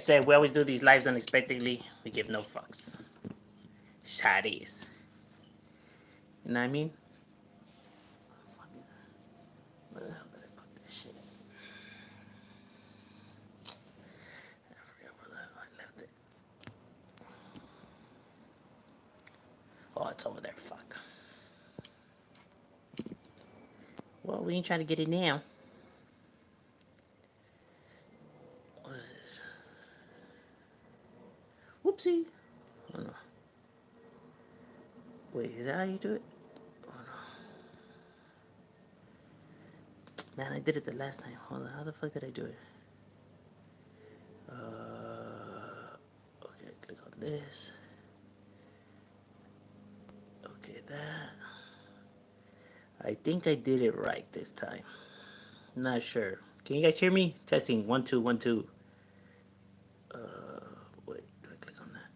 I said, we always do these lives unexpectedly. We give no fucks. Shotties. You know what I mean? Where the hell did I put this shit? I forgot where the hell I left it. Oh, it's over there. Fuck. Well, we ain't trying to get it now. What is this? Whoopsie. Oh no. Wait, is that how you do it? Oh no. Man, I did it the last time. Hold on. How the fuck did I do it? Okay, click on this. Okay, that. I think I did it right this time. I'm not sure. Can you guys hear me? Testing 1 2 1 2. Wait, do I click on that?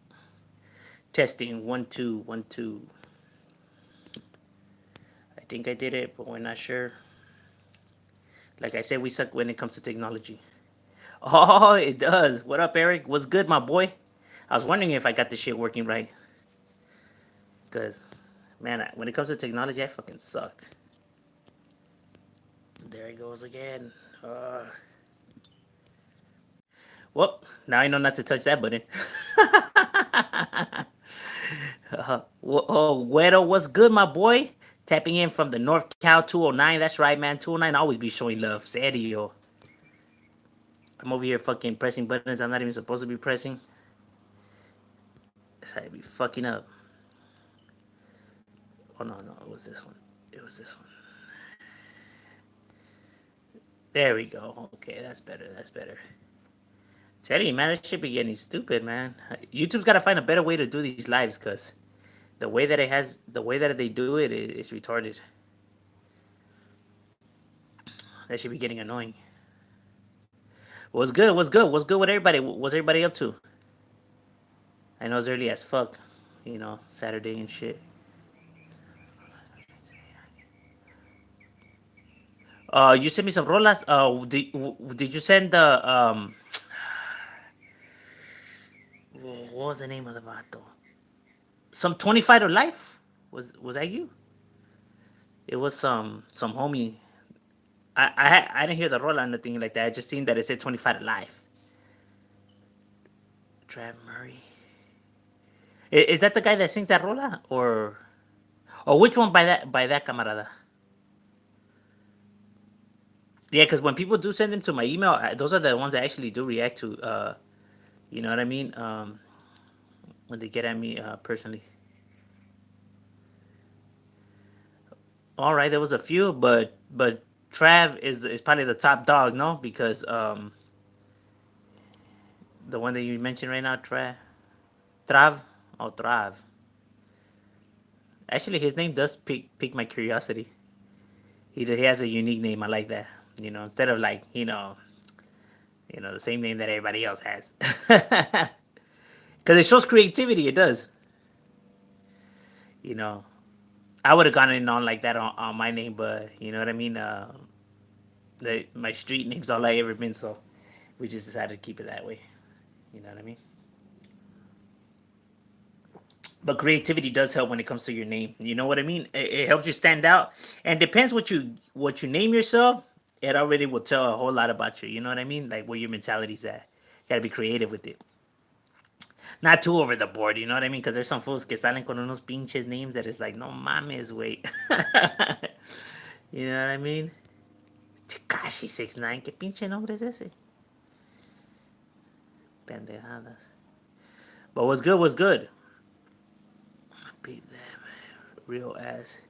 Testing 1 2 1 2. I think I did it, but we're not sure. Like I said, we suck when it comes to technology. Oh, it does. What up, Eric? What's good, my boy? I was wondering if I got this shit working right. Because, man, when it comes to technology, I fucking suck. There it goes again. Well, now I know not to touch that button. Oh, Guero, what's good, my boy? Tapping in from the North Cal 209. That's right, man. 209 always be showing love. Serio. I'm over here fucking pressing buttons I'm not even supposed to be pressing. That's how I be fucking up. Oh, no, it was this one. It was this one. There we go. Okay, that's better. That's better. Telling you, man, this shit be getting stupid, man. YouTube's got to find a better way to do these lives, cause the way that they do it is retarded. That should be getting annoying. What's good? What's good? What's good with everybody? What's everybody up to? I know it's early as fuck, Saturday and shit. You sent me some rolas. Did you send the what was the name of the vato? Some 25 to life? Was that you? It was some homie. I didn't hear the roll or nothing like that. I just seen that it said 25 to life. Trav Murray. Is that the guy that sings that rola or which one by that camarada? Yeah, because when people do send them to my email, those are the ones I actually do react to. You know what I mean? When they get at me personally. All right, there was a few, but Trav is probably the top dog, no? Because the one that you mentioned right now, Trav, oh Trav. Actually, his name does pique my curiosity. He has a unique name. I like that. Instead of like the same name that everybody else has. Because it shows creativity. It does. You know, I would have gone in on like that on my name, but you know what I mean. My street name's all I ever been, so we just decided to keep it that way. You know what I mean? But creativity does help when it comes to your name. You know what I mean? It helps you stand out, and depends what you name yourself. It already will tell a whole lot about you. You know what I mean? Like where your mentality's at. You gotta be creative with it. Not too over the board. You know what I mean? Because there's some fools que salen con unos pinches names that is like, no mames, wait. You know what I mean? Takashi 69. ¿Qué pinche nombre es ese? Pendejadas. But what's good? What's good? Beat them. Real ass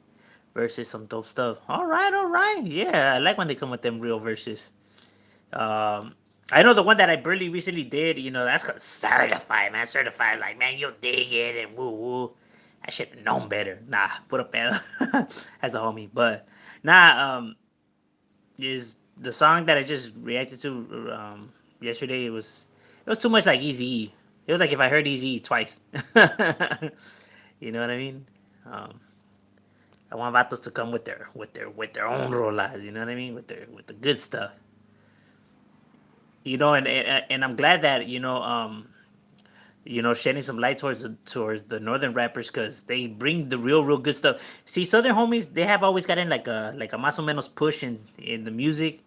versus some dope stuff. All right, all right. Yeah, I like when they come with them real verses. I know the one that I barely recently did. That's called certified, man. Certified, like man, you'll dig it and woo woo. I should have known better. Nah, put up pedo as a homie, but nah. Is the song that I just reacted to yesterday? It was too much like Easy. It was like if I heard Easy twice. You know what I mean? Um, I want vatos to come with their own rolas. You know what I mean? With the good stuff. and I'm glad that shedding some light towards the northern rappers because they bring the real good stuff. See, southern homies, they have always gotten like a más o menos push in the music,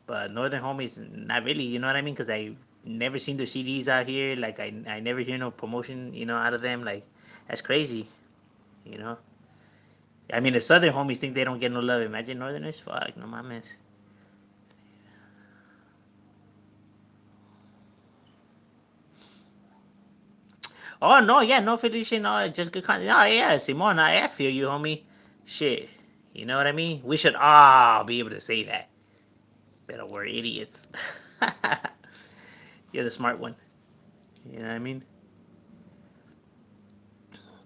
but northern homies not really. You know what I mean? Because I never seen their CDs out here. Like I never hear no promotion. Out of them. Like that's crazy. You know. I mean, the southern homies think they don't get no love. Imagine northerners. Fuck, no mames. Oh no, yeah, no Felicia, no, just good content. Oh yeah, Simon, I feel you, homie. Shit, you know what I mean? We should all be able to say that, but we're idiots. You're the smart one. You know what I mean?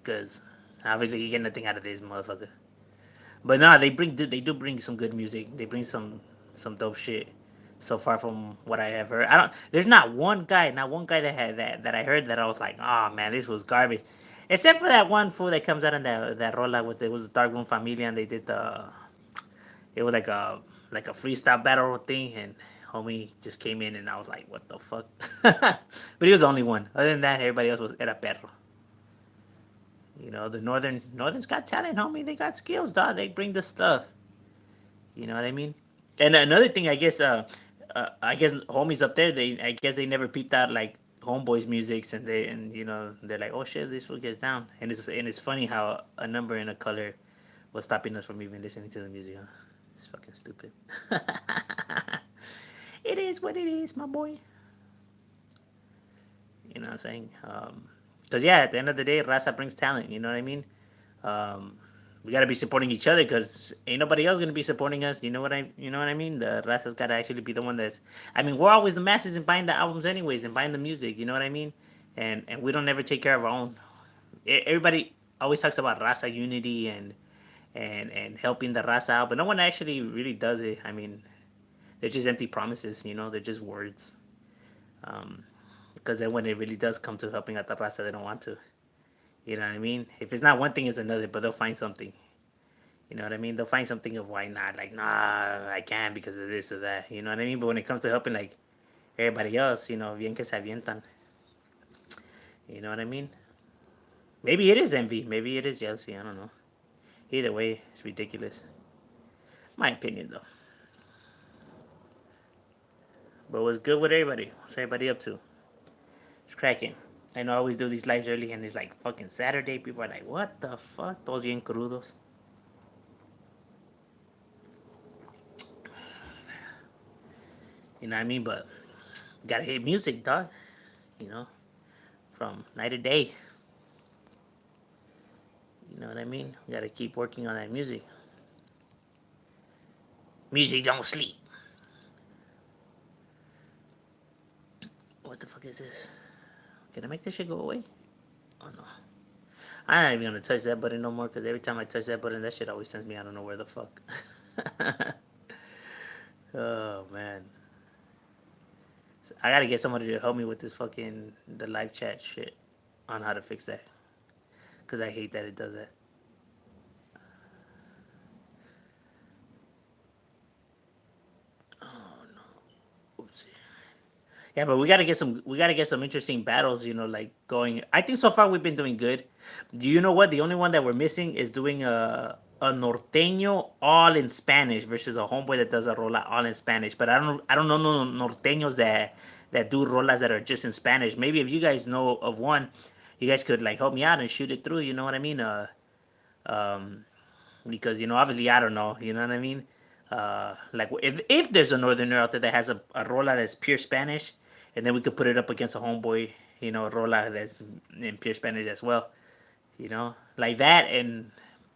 Because obviously you get nothing out of this motherfucker. But nah, they do bring some good music. They bring some dope shit. So far from what I have heard, I don't. There's not one guy that I heard that I was like, oh man, this was garbage. Except for that one fool that comes out in that rola with it was Dark Moon Familia and they did it was like a freestyle battle thing and homie just came in and I was like, what the fuck? But he was the only one. Other than that, everybody else was era perro. The northern's got talent, homie. They got skills, dog. They bring the stuff. You know what I mean? And another thing, I guess homies up there, I guess they never peeped out like homeboys' musics, and they're like, oh shit, this fool gets down, and it's funny how a number and a color was stopping us from even listening to the music. Huh? It's fucking stupid. It is what it is, my boy. You know what I'm saying? Because yeah, at the end of the day, Raza brings talent. You know what I mean? Um, we gotta be supporting each other because ain't nobody else gonna be supporting us. You know what I mean? The Raza's gotta actually be the one that's. I mean, we're always the masses and buying the albums anyways and buying the music. You know what I mean? And we don't ever take care of our own. Everybody always talks about Raza unity and helping the Raza out, but no one actually really does it. I mean, they're just empty promises. They're just words. Um, because then when it really does come to helping out the Raza, they don't want to. You know what I mean? If it's not one thing, it's another, but they'll find something. You know what I mean? They'll find something of why not. Like, nah, I can't because of this or that. You know what I mean? But when it comes to helping, like, everybody else, bien que se avientan. You know what I mean? Maybe it is envy. Maybe it is jealousy. I don't know. Either way, it's ridiculous. My opinion, though. But what's good with everybody? What's everybody up to? It's cracking. I know I always do these lives early and it's like fucking Saturday. People are like, what the fuck? Todos bien crudos. You know what I mean? But gotta hit music, dog. You know, from night to day. You know what I mean? We gotta keep working on that music. Music don't sleep. What the fuck is this? Can I make this shit go away? Oh no. I'm not even gonna touch that button no more because every time I touch that button, that shit always sends me I don't know where the fuck. Oh man. So I gotta get somebody to help me with this fucking the live chat shit on how to fix that because I hate that it does that. Oh no. Oopsie. Yeah, but we gotta get some interesting battles, like going. I think so far we've been doing good. Do you know what? The only one that we're missing is doing a norteño all in Spanish versus a homeboy that does a rola all in Spanish. But I don't know no norteños that do rolas that are just in Spanish. Maybe if you guys know of one, you guys could like help me out and shoot it through. You know what I mean? Um, because obviously I don't know. You know what I mean? Like if there's a northerner out there that has a rola that's pure Spanish, and then we could put it up against a homeboy, rola that's in pure Spanish as well. Like that, and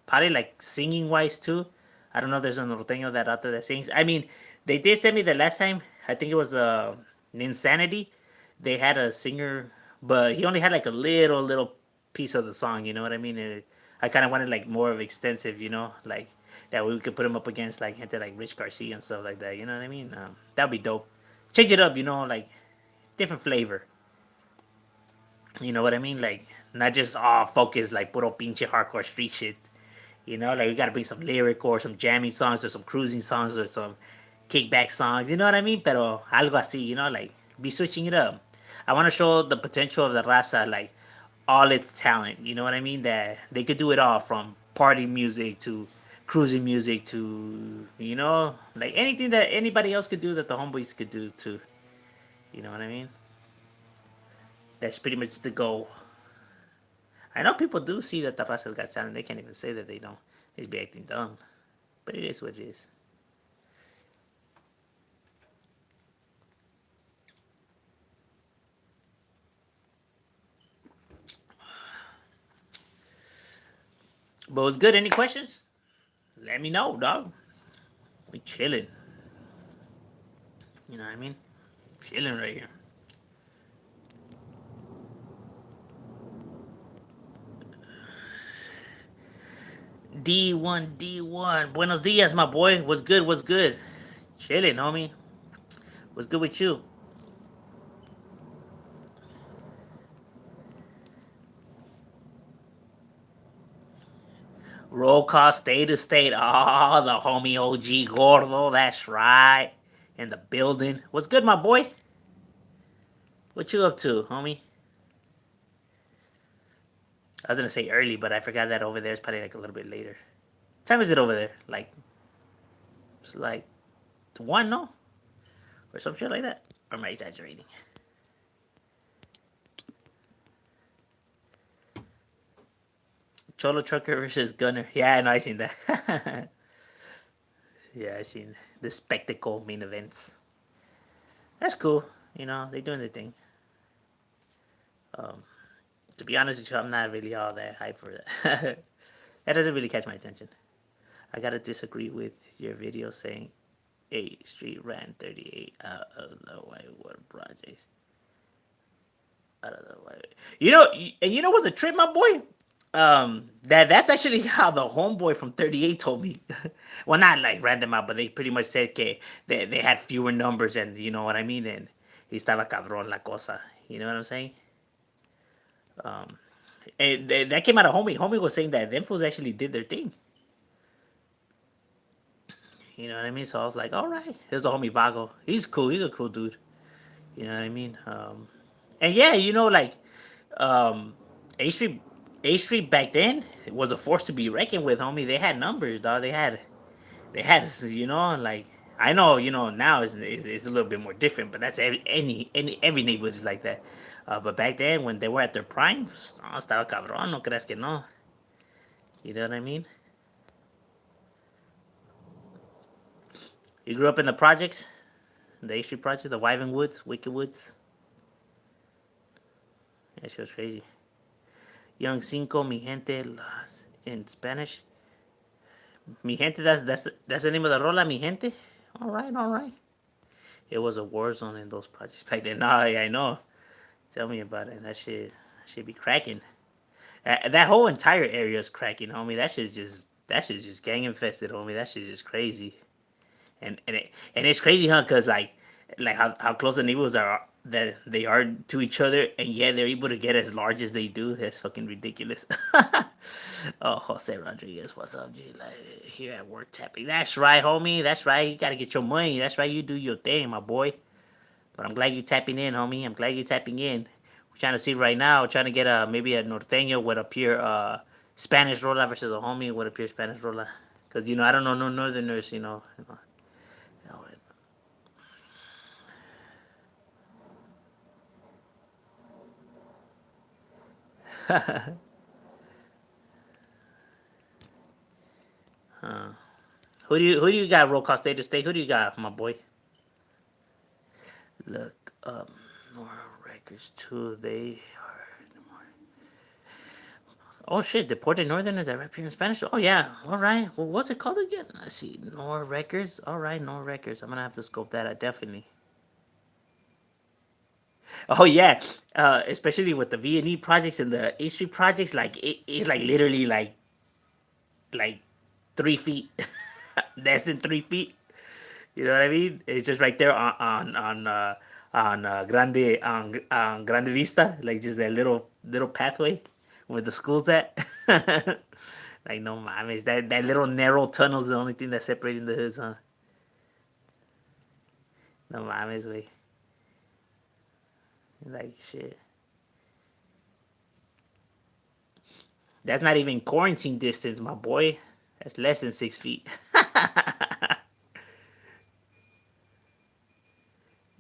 probably like singing wise too. I don't know if there's a norteño that out there that sings. I mean, they did send me the last time. I think it was Insanity. They had a singer, but he only had like a little piece of the song. You know what I mean? I kind of wanted like more of extensive. Like that way we could put him up against like gente like Rich Garcia and stuff like that. You know what I mean? That'd be dope. Change it up. Like different flavor. You know what I mean? Like not just all focus like puro pinche hardcore street shit. Like we gotta bring some lyric or some jamming songs or some cruising songs or some kickback songs. You know what I mean? Pero algo así. Like Be switching it up. I want to show the potential of the raza, like all its talent. You know what I mean? That they could do it all from party music to cruising music to like anything that anybody else could do that the homeboys could do too. You know what I mean? That's pretty much the goal. I know people do see that the raza's got talent. They can't even say that they don't. They just be acting dumb. But it is what it is. But it was good. Any questions? Let me know, dog. We chilling. You know what I mean? Chilling right here. D1, D1. Buenos dias, my boy. What's good? What's good? Chilling, homie. What's good with you? Roll call state to state. Oh, the homie OG Gordo. That's right. In the building. What's good, my boy? What you up to, homie? I was gonna say early, but I forgot that over there is probably like a little bit later. What time is it over there? Like, it's like 1, no? Or some shit like that? Or am I exaggerating? Cholo Trucker versus Gunner. Yeah, I know, I seen that. Yeah, I seen the spectacle main events. That's cool. They doing their thing. Um, to be honest with you, I'm not really all that hype for that. That doesn't really catch my attention. I gotta disagree with your video saying 8 Street ran 38 out of the Whitewood projects. Out of the Whitewood. And you know what's the trip, my boy? That's actually how the homeboy from 38 told me. Well, not like random out, but they pretty much said que they had fewer numbers, and you know what I mean. And he estaba cabrón la cosa. You know what I'm saying? Um, and that came out of homie. Homie was saying that them fools actually did their thing. You know what I mean? So I was like, all right. Here's the homie Vago. He's cool. He's a cool dude. You know what I mean? And yeah, like um, A Street, A Street back then was a force to be reckoned with, homie. They had numbers, dog. They had, like I know, now is a little bit more different, but that's every neighborhood is like that. But back then, when they were at their prime, no, estaba cabrón, no creas que no. You know what I mean? You grew up in the projects, the A Street project, the Wyven Woods, Wicked Woods. That shit was crazy. Young Cinco, mi gente, las in Spanish. Mi gente, that's the name of the rola, mi gente. All right, all right. It was a war zone in those projects back then. Nah, yeah, I know. Tell me about it. That shit be cracking. That whole entire area is cracking, homie. That shit's just gang infested, homie. That shit's just crazy. And it's crazy, huh? Cause like how close the neighborhoods are that they are to each other, and yet they're able to get as large as they do. That's fucking ridiculous. Oh, Jose Rodriguez, what's up, G? Like, here at work tapping. That's right, homie. That's right. You gotta get your money. That's right. You do your thing, my boy. But I'm glad you tapping in, homie. I'm glad you tapping in. We're trying to see right now. We're trying to get maybe a norteño with a pure Spanish rola versus a homie with a pure Spanish rola. Cause I don't know no northerners. Huh. Who do you got? Roll call state to state. Who do you got, my boy? Look up more records too. They are. Oh shit! Deported Northerners that rap here in Spanish. Oh yeah. All right. Well, what's it called again? Let's see. Nor records. All right. Nor records. I'm gonna have to scope that out definitely. Oh yeah. Especially with the V&E projects and the A Street projects, like it's like literally like 3 feet, less than 3 feet. You know what I mean? It's just right there on Grande Vista, like just that little pathway where the school's at. Like no mames, that little narrow tunnel is the only thing that's separating the hoods, huh? No mames, way. Like shit. That's not even quarantine distance, my boy. That's less than 6 feet.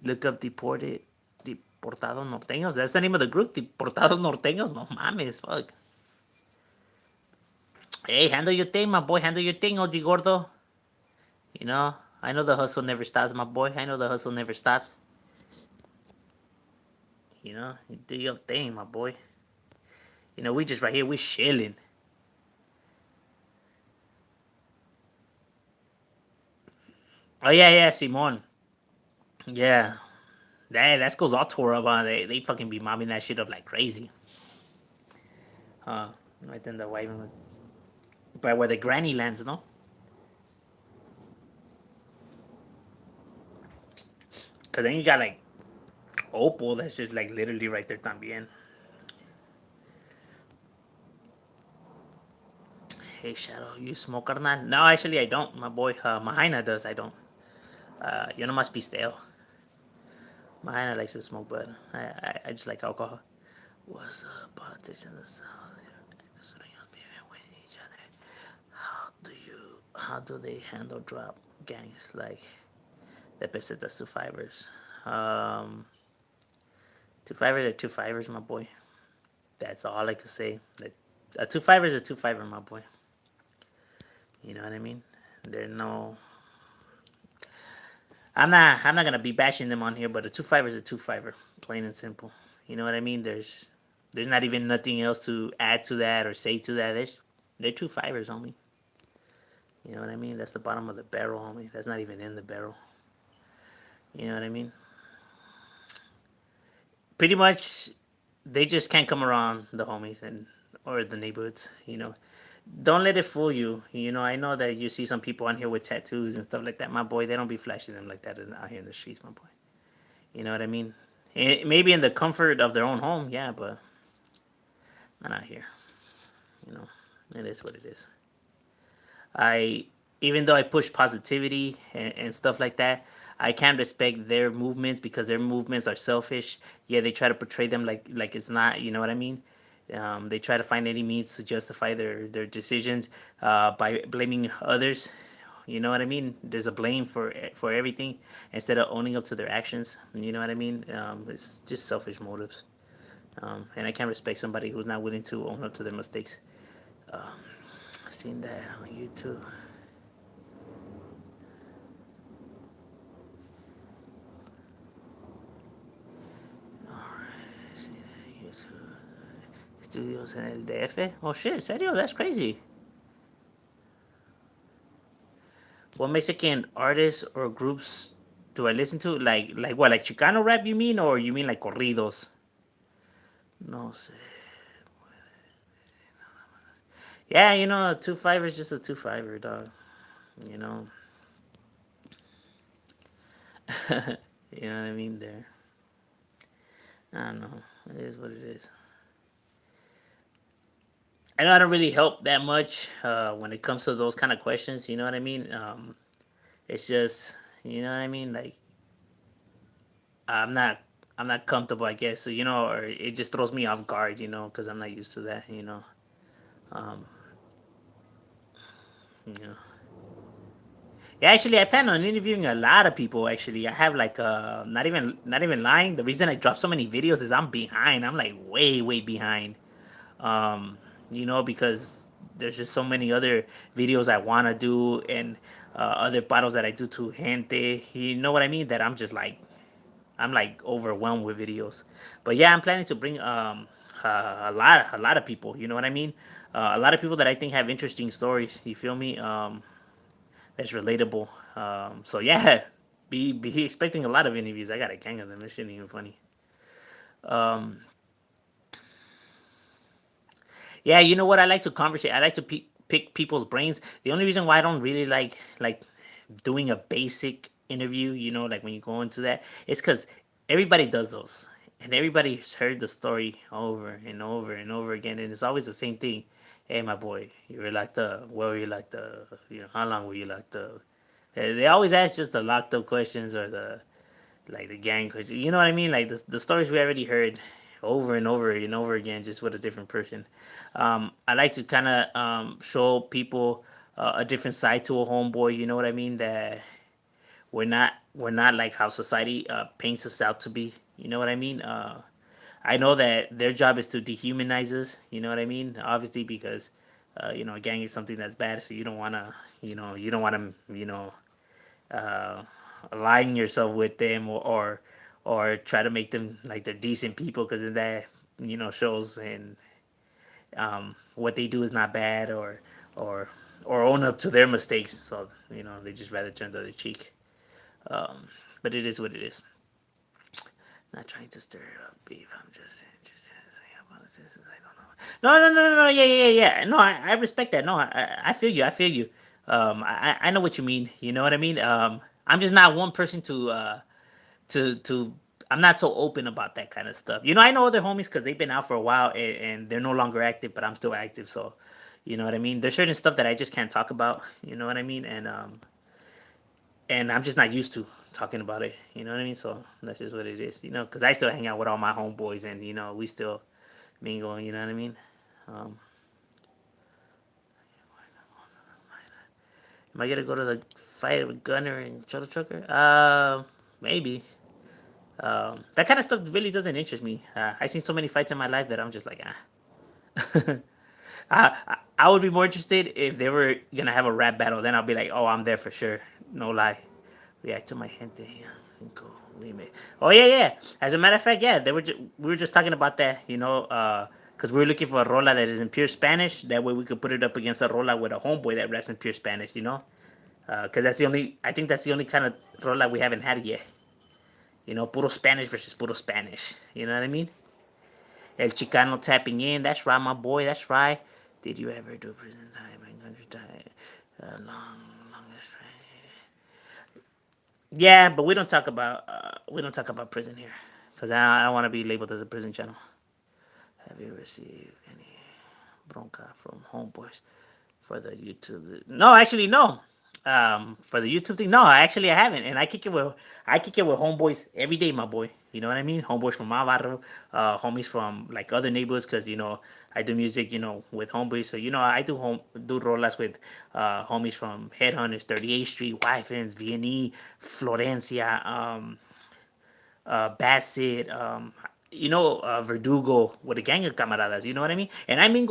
Look up Deportados Norteños. That's the name of the group. Deportados Norteños. No mames, fuck. Hey, handle your thing, my boy. Handle your thing, OG Gordo. You know, I know the hustle never stops, my boy. I know the hustle never stops. You know, you do your thing, my boy. You know, we just right here, we chilling. Oh yeah, yeah, Simon. Yeah, that goes all tore up. They fucking be mobbing that shit up like crazy. Right then the white one, but where the granny lands, no? Cause then you got like Opal, that's just like literally right there también. Hey Shadow, you smoke carnal? No, actually I don't. My boy, Mahina does. I don't. You know, must be stale. Mahina likes to smoke, but I just like alcohol. What's up, politics in the South? Beefing with each other. How do they handle drop gangs like the Peseta survivors? Um, two fivers are two fivers, my boy. That's all I can say. A two fiver is a two fiver, my boy. You know what I mean? They're no. I'm not gonna be bashing them on here, but a two fiver is a two fiver, plain and simple. You know what I mean? There's not even nothing else to add to that or say to that. They're two fivers, homie. You know what I mean? That's the bottom of the barrel, homie. That's not even in the barrel. You know what I mean? Pretty much, they just can't come around the homies and or the neighborhoods. You know, don't let it fool you. You know, I know that you see some people on here with tattoos and stuff like that. My boy, they don't be flashing them like that out here in the streets, my boy. You know what I mean? Maybe in the comfort of their own home, yeah, but not out here. You know, it is what it is. I Even though I push positivity and stuff like that, I can't respect their movements because their movements are selfish. Yeah, they try to portray them like it's not. You know what I mean? They try to find any means to justify their decisions by blaming others. You know what I mean? There's a blame for everything instead of owning up to their actions. You know what I mean? It's just selfish motives, and I can't respect somebody who's not willing to own up to their mistakes. Um, I've seen that on YouTube. Alright, see that YouTube. Estudios en el DF. Oh shit, serio? That's crazy. What Mexican artists or groups do I listen to? Like what? Like Chicano rap? You mean, or you mean like corridos? No sé. Yeah, you know, a two fiver is just a two fiver, dog. You know, you know what I mean. There, I don't know. It is what it is. I know I don't really help that much when it comes to those kind of questions. You know what I mean? It's just, you know what I mean. Like I'm not, I'm not comfortable, I guess. So you know, or it just throws me off guard. You know, because I'm not used to that. Um, you know. Yeah, actually, I plan on interviewing a lot of people. Actually, I have like not even lying. The reason I drop so many videos is I'm behind. I'm like way behind. Um, because there's just so many other videos I want to do and other battles that I do to gente. You know what I mean? That I'm like overwhelmed with videos. But yeah, I'm planning to bring a lot of people. You know what I mean? A lot of people that I think have interesting stories. You feel me? That's relatable. So yeah, be expecting a lot of interviews. I got a gang of them. This shit ain't even funny. Um, yeah, you know what? I like to conversate. I like to pick people's brains. The only reason why I don't really like doing a basic interview, like when you go into that, it's because everybody does those, and everybody's heard the story over and over and over again, and it's always the same thing. Hey, my boy, you were locked up. Where were you locked up? How long were you locked up? They always ask just the locked up questions or the like the gang, cause you know what I mean. Like the stories we already heard over and over and over again, just with a different person. I like to kind of show people a different side to a homeboy. You know what I mean? That we're not like how society paints us out to be. You know what I mean? I know that their job is to dehumanize us. You know what I mean? Obviously, because a gang is something that's bad, so you don't wanna, you don't wanna, uh, align yourself with them, or try to make them like they're decent people, because then that shows, and what they do is not bad, or or own up to their mistakes. So they just rather turn the other cheek. Um, but it is what it is. Not trying to stir up beef. I'm just interested in saying about this. I don't know. No, no, no, no, no. Yeah, yeah, yeah, yeah. No, I respect that. No, I feel you. I feel you. I know what you mean. You know what I mean. I'm just not one person to. I'm not so open about that kind of stuff. I know other homies because they've been out for a while, and they're no longer active, but I'm still active. So, you know what I mean. There's certain stuff that I just can't talk about. You know what I mean, and I'm just not used to talking about it. You know what I mean? So that's just what it is. Because I still hang out with all my homeboys, and we still mingle. You know what I mean? Um, am I gonna go to the fight with Gunner and Shuttle Trucker? Maybe. That kind of stuff really doesn't interest me. I've seen so many fights in my life that I'm just like, ah. I would be more interested if they were gonna have a rap battle. Then I'll be like, oh, I'm there for sure. No lie. React to my gente. Yeah, cinco, remake. Oh yeah, yeah. As a matter of fact, yeah, we were just talking about that. Because we were looking for a rola that is in pure Spanish. That way we could put it up against a rola with a homeboy that raps in pure Spanish. Because I think that's the only kind of rola we haven't had yet. Puro Spanish versus puro Spanish. You know what I mean? El Chicano tapping in. That's right, my boy. That's right. Did you ever do prison time and country time? Long, yeah, but we don't talk about prison here, because I don't want to be labeled as a prison channel. Have you received any bronca from homeboys for the YouTube? No, actually, no. For the YouTube thing, no, I haven't, and I kick it with homeboys every day, my boy. You know what I mean? Homeboys from my barrio, homies from like other neighborhoods, because I do music, with homeboys. So I do rolas with homies from Headhunters, 38th Street, Wyfens, VNE, Florencia, Bassett, Verdugo, with a gang of camaradas. You know what I mean? And I mean,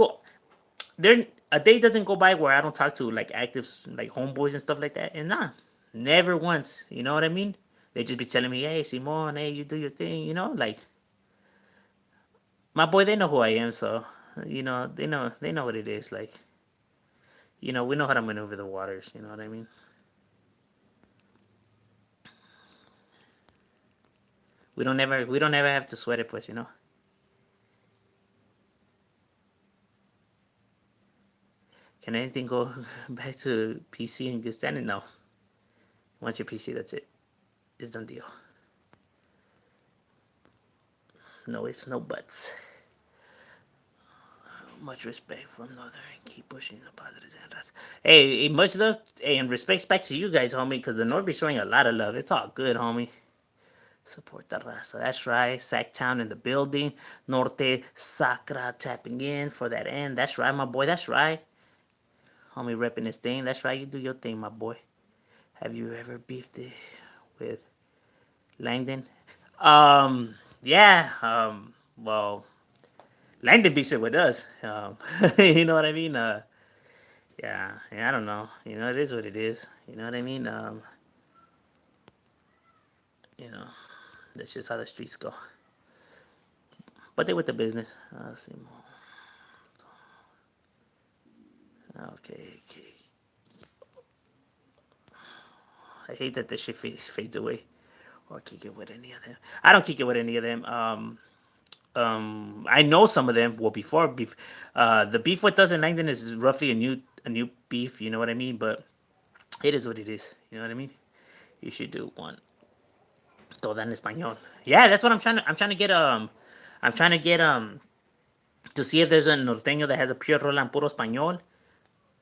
there a day doesn't go by where I don't talk to like active like homeboys and stuff like that. And nah, never once. You know what I mean? They just be telling me, "Hey, Simon, hey, you do your thing." Like my boy, they know who I am, so they know what it is. Like we know how to maneuver the waters. You know what I mean? We don't ever have to sweat it, pues. Can anything go back to PC and good standing? No. Once your PC, that's it. It's done deal. No ifs, no buts. Much respect from Northern. Keep pushing the positive agendas. Hey, much love, hey, and respects back to you guys, homie, because the North be showing a lot of love. It's all good, homie. Support the raza. That's right. Sacktown in the building. Norte Sacra tapping in for that end. That's right, my boy. That's right. Homie repping his thing. That's right. You do your thing, my boy. Have you ever beefed it with Langdon? Yeah. Well, Langdon beefs it with us. You know what I mean? Yeah, I don't know. It is what it is. You know what I mean? You know, that's just how the streets go. But they with the business. See more. Okay, okay. I hate that this shit fades away. Or kick it with any of them. I don't kick it with any of them. I know some of them. Well, before beef, the beef with us in Langdon is roughly a new beef. You know what I mean? But it is what it is. You know what I mean? You should do one. Toda en español. Yeah, that's what I'm trying to get. I'm trying to get to see if there's a norteño that has a pure rola en puro español,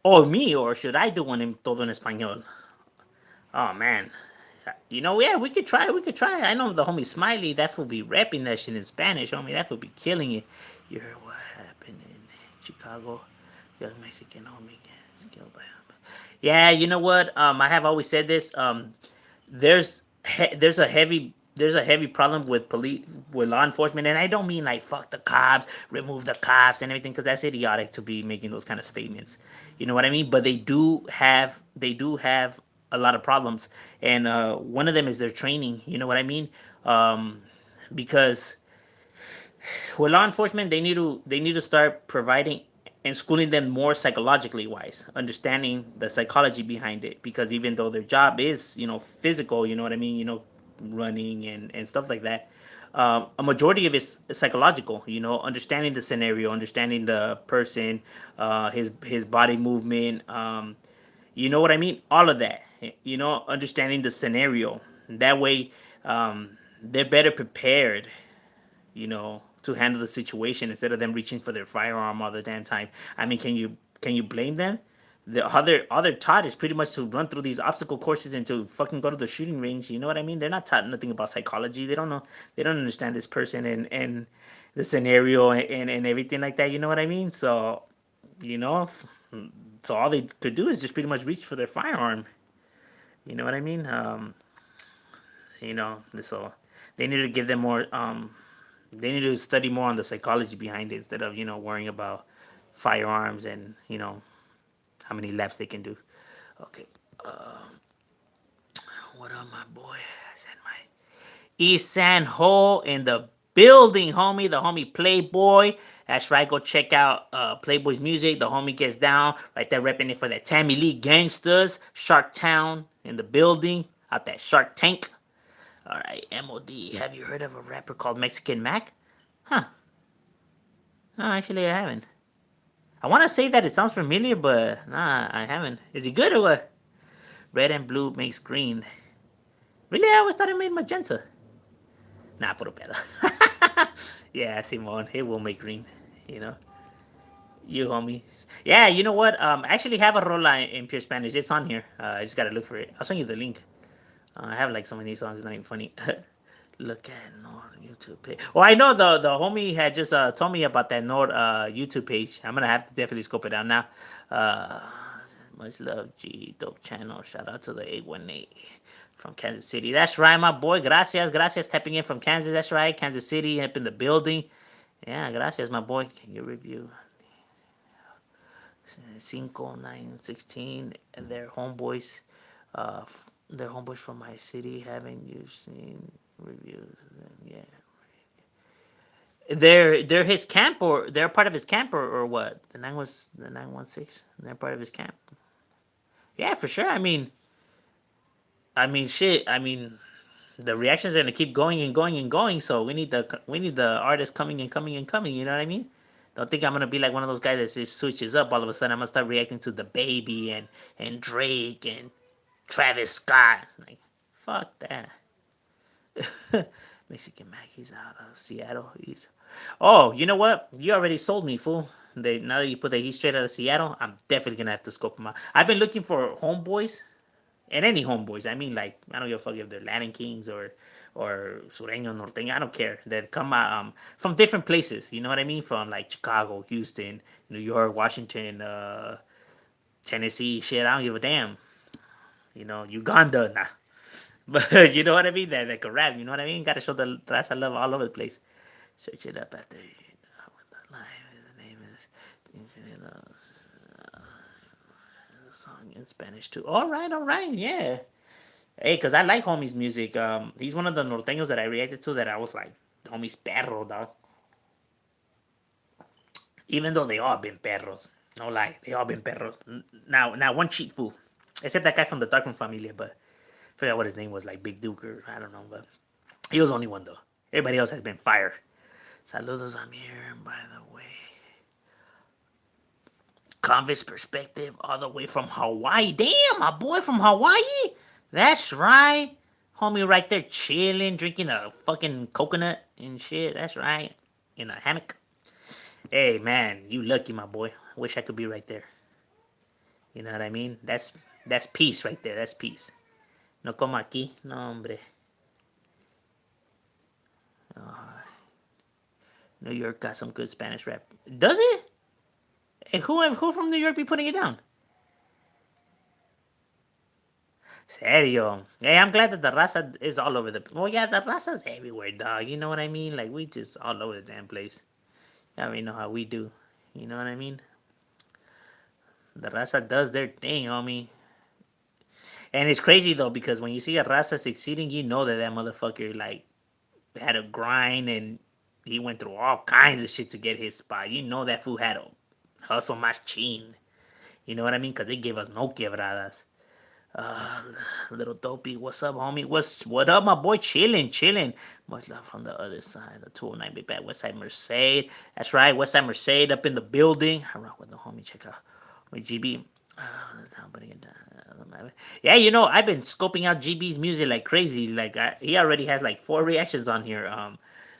or me, or should I do one in todo en español? Oh man, Yeah, we could try. We could try. I know the homie Smiley. That fool be rapping that shit in Spanish, homie. That fool be killing it. You heard what happened in Chicago? Young Mexican homie gets killed by him. Yeah, you know what? I have always said this. There's a heavy problem with police with law enforcement, and I don't mean like fuck the cops, remove the cops, and everything, because that's idiotic to be making those kind of statements. You know what I mean? But they do have a lot of problems, and one of them is their training. You know what I mean? Um, because with law enforcement, they need to start providing and schooling them more psychologically wise, understanding the psychology behind it. Because even though their job is physical, you know what I mean, running and stuff like that, a majority of it's psychological. Understanding the scenario, understanding the person, his body movement. You know what I mean? All of that. Understanding the scenario. That way, they're better prepared, to handle the situation instead of them reaching for their firearm all the damn time. I mean, can you blame them? The other taught is pretty much to run through these obstacle courses and to fucking go to the shooting range. You know what I mean? They're not taught nothing about psychology. They don't know. They don't understand this person and the scenario and everything like that. You know what I mean? So, you know, so all they could do is just pretty much reach for their firearm. You know what I mean? So they need to give them more. They need to study more on the psychology behind it instead of worrying about firearms and how many laps they can do. Okay. Um, what up, my boy? I said my East San Ho in the building, homie. The homie Playboy. That's right. Go check out Playboy's music. The homie gets down right there, repping it for that Tammy Lee Gangsters. Shark Town in the building. Out that Shark Tank. All right, M.O.D. Have you heard of a rapper called Mexican Mac? Huh. No, actually, I haven't. I want to say that it sounds familiar, but nah, I haven't. Is he good or what? Red and blue makes green. Really? I always thought it made magenta. Nah, puro pedo. Yeah, Simon, it will make green. You know, you homies. Yeah, you know what? I actually have a rola in pure Spanish. It's on here. I just gotta look for it. I'll send you the link. I have like so many songs. It's not even funny. Look at Nord YouTube page. Well, I know the homie had just told me about that Nord YouTube page. I'm gonna have to definitely scope it out now. Uh, much love, G Dope Channel. Shout out to the 818 from Kansas City. That's right, my boy. Gracias, gracias. Tapping in from Kansas. That's right, Kansas City up in the building. Yeah, gracias, my boy. Can you review 5916 and their homeboys? Their homeboys from my city. Haven't you seen reviews? Yeah, they're his camp, or they're part of his camp, or what? The 916. They're part of his camp. Yeah, for sure. I mean, shit. The reactions are gonna keep going and going and going. So we need the artists coming and coming and coming. You know what I mean? Don't think I'm gonna be like one of those guys that just switches up all of a sudden. I'm gonna start reacting to the baby and Drake and Travis Scott. Like, fuck that. Mexican Mac, he's out of Seattle. He's Oh, you know what? You already sold me, fool. Now that you put that he's straight out of Seattle, I'm definitely gonna have to scope him out. I've been looking for homeboys and any homeboys. I mean, like, I don't give a fuck if they're Latin Kings or Sureño, Norteño. I don't care. That come out from different places. You know what I mean? From like Chicago, Houston, New York, Washington, Tennessee. Shit, I don't give a damn. Uganda, nah. But you know what I mean? That could rap. You know what I mean? Gotta show the raza love all over the place. Search it up after the live. The name is the song in Spanish too. All right, yeah. Hey, cause I like homie's music. He's one of the norteños that I reacted to that I was like, homie's perro, dog. Even though they all been perros, no lie, they all been perros. Now one cheat fool, except that guy from the Darkroom Familia, but I forgot what his name was, like Big Duke or I don't know, but he was the only one though. Everybody else has been fire. Saludos, I'm here, by the way. Convict's perspective, all the way from Hawaii. Damn, my boy from Hawaii. That's right. Homie right there chilling, drinking a fucking coconut and shit. That's right. In a hammock. Hey, man, you lucky, my boy. I wish I could be right there. You know what I mean? That's peace right there. That's peace. No como aquí. No, hombre. Oh, New York got some good Spanish rap. Does it? And who from New York be putting it down? Serio. Hey, I'm glad that the raza is all over the. Well, yeah, the raza's everywhere, dog. You know what I mean? Like we just all over the damn place. I already know how we do. You know what I mean? The raza does their thing, homie. And it's crazy though because when you see a raza succeeding, you know that that motherfucker like had a grind and he went through all kinds of shit to get his spot. You know that fool had a hustle machine. You know what I mean? Because they gave us no quebradas. Uh, little dopey, what's up, homie? What up, my boy? Chilling, chilling. Much love from the other side. The 209 be back. Westside Merced. That's right, Westside Merced up in the building. I rock with the homie. Check out my GB. Putting it down. Yeah, you know, I've been scoping out GB's music like crazy. Like he already has like 4 reactions on here.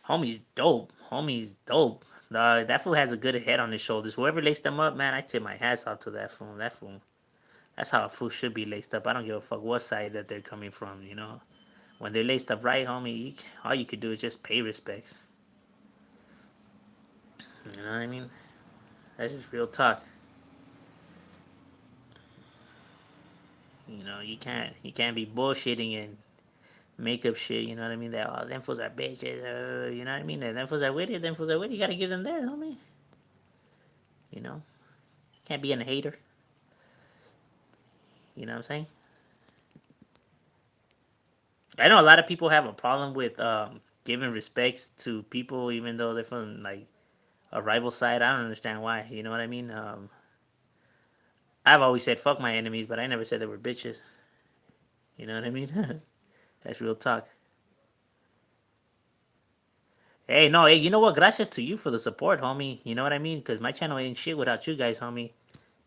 Homie's dope. Homie's dope. That fool has a good head on his shoulders. Whoever laced them up, man, I tip my hats off to that fool. That fool. That's how a fool should be laced up. I don't give a fuck what side that they're coming from, you know. When they're laced up right, homie, all you could do is just pay respects. You know what I mean? That's just real talk. You know, you can't be bullshitting and make up shit. You know what I mean? That them fools are bitches. You know what I mean? Them fools are with it. Them fools are with it. You gotta give them theirs, homie. You know, can't be a hater. You know what I'm saying? I know a lot of people have a problem with giving respects to people, even though they're from like a rival side. I don't understand why. You know what I mean? I've always said fuck my enemies, but I never said they were bitches. You know what I mean? That's real talk. Hey, no, hey, you know what? Gracias to you for the support, homie. You know what I mean? Because my channel ain't shit without you guys, homie.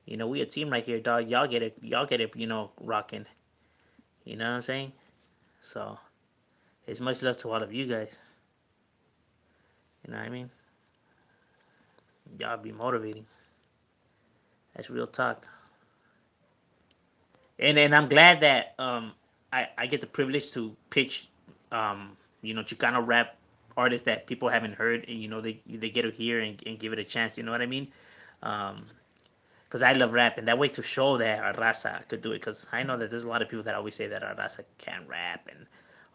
You know, we a team right here, dog. Y'all get it, you know, rocking. You know what I'm saying? So, it's much love to all of you guys. You know what I mean? Y'all be motivating. That's real talk. And I'm glad that I get the privilege to pitch you know Chicano rap artists that people haven't heard and you know they get to hear and give it a chance. You know what I mean? Um, because I love rap and that way to show that our raza could do it. Because I know that there's a lot of people that always say that our raza can't rap and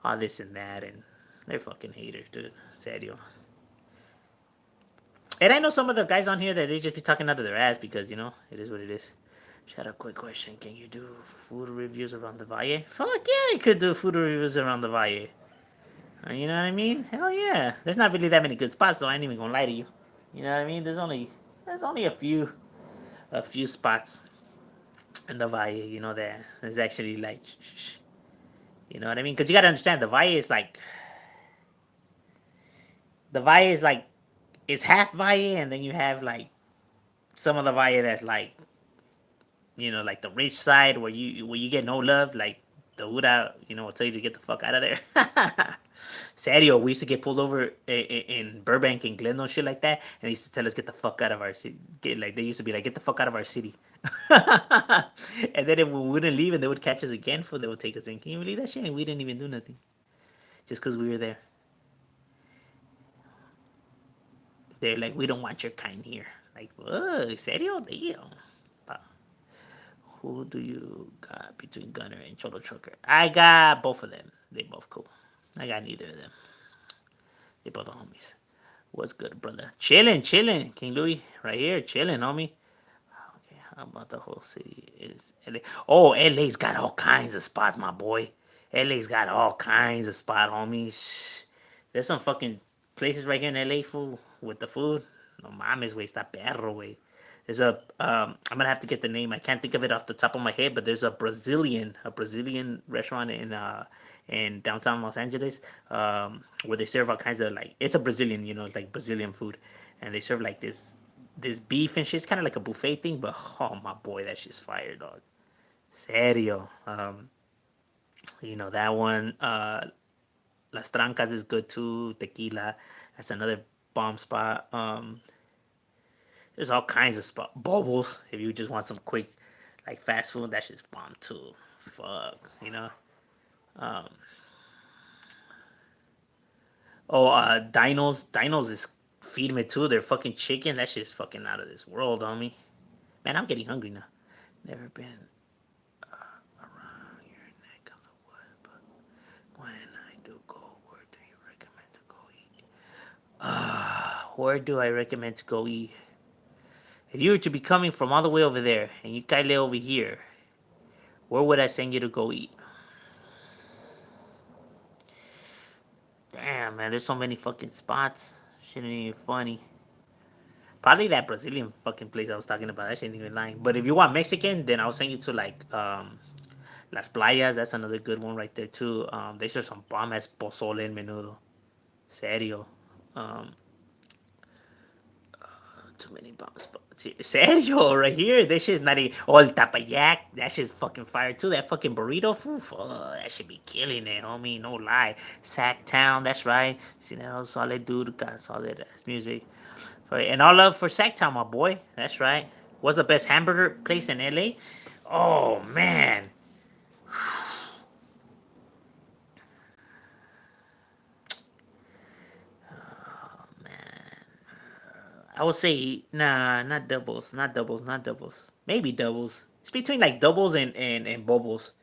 all this and that and they're fucking haters, dude. Serio. And I know some of the guys on here that they just be talking out of their ass because you know it is what it is. Shut up, quick question. Can you do food reviews around the Valle? Fuck yeah, I could do food reviews around the Valle. You know what I mean? Hell yeah. There's not really that many good spots though. I ain't even gonna lie to you. You know what I mean? There's only a few spots in the Valle. You know that there's actually like, you know what I mean? Because you gotta understand the Valle is like the Valle is like it's half Valle, and then you have like some of the Valle that's like like the rich side where you get no love, like the Ura, will tell you to get the fuck out of there. Serio, we used to get pulled over in Burbank and Glendale, shit like that, and they used to tell us get the fuck out of our city. Like they used to be like, get the fuck out of our city. And then if we wouldn't leave, and they would catch us again, for they would take us in. Can you believe that shit? And we didn't even do nothing, just because we were there. They're like, we don't want your kind here. Like, serio, damn. Who do you got between Gunner and Cholo Trucker? I got both of them. They both cool. I got neither of them. They both are homies. What's good, brother? Chilling, chilling. King Louis, right here, chilling, homie. Okay, how about the whole city? Is LA? Oh, LA's got all kinds of spots, my boy. LA's got all kinds of spot, homies. There's some fucking places right here in LA, fool, with the food. No mames, güey, está perro, güey. There's I'm gonna have to get the name. I can't think of it off the top of my head, but there's a Brazilian restaurant in downtown Los Angeles, where they serve all kinds of like it's a Brazilian, it's like Brazilian food, and they serve like this beef and shit. It's kind of like a buffet thing, but oh my boy, that shit's fire, dog. Serio. That one. Las Trancas is good too. Tequila, that's another bomb spot. There's all kinds of spot. Bubbles, if you just want some quick, like fast food, that shit's bomb too. Fuck. Um, Dinos is feeding me too. They're fucking chicken. That shit's fucking out of this world, homie. Man, I'm getting hungry now. Never been around your neck of the wood, but when I do go, where do you recommend to go eat? Where do I recommend to go eat? If you were to be coming from all the way over there and you kaile over here, where would I send you to go eat? Damn, man, there's so many fucking spots. Shit ain't even funny. Probably that Brazilian fucking place I was talking about. That shit ain't even lying. But if you want Mexican, then I'll send you to like Las Playas. That's another good one right there too. They serve some bomb ass pozole en menudo. Serio. Um, Too many bomb spots here. Serio, right here. This shit's not even. Oh, el tapayak. That shit's fucking fire too. That fucking burrito. Oof, oh, that should be killing it, homie. No lie. Sack Town. That's right. See that solid dude. Got solid ass music. And all love for Sacktown, my boy. That's right. What's the best hamburger place in LA? Oh man. Oh man. I would say nah, not doubles, not doubles, not doubles. Maybe doubles. It's between like doubles and bubbles.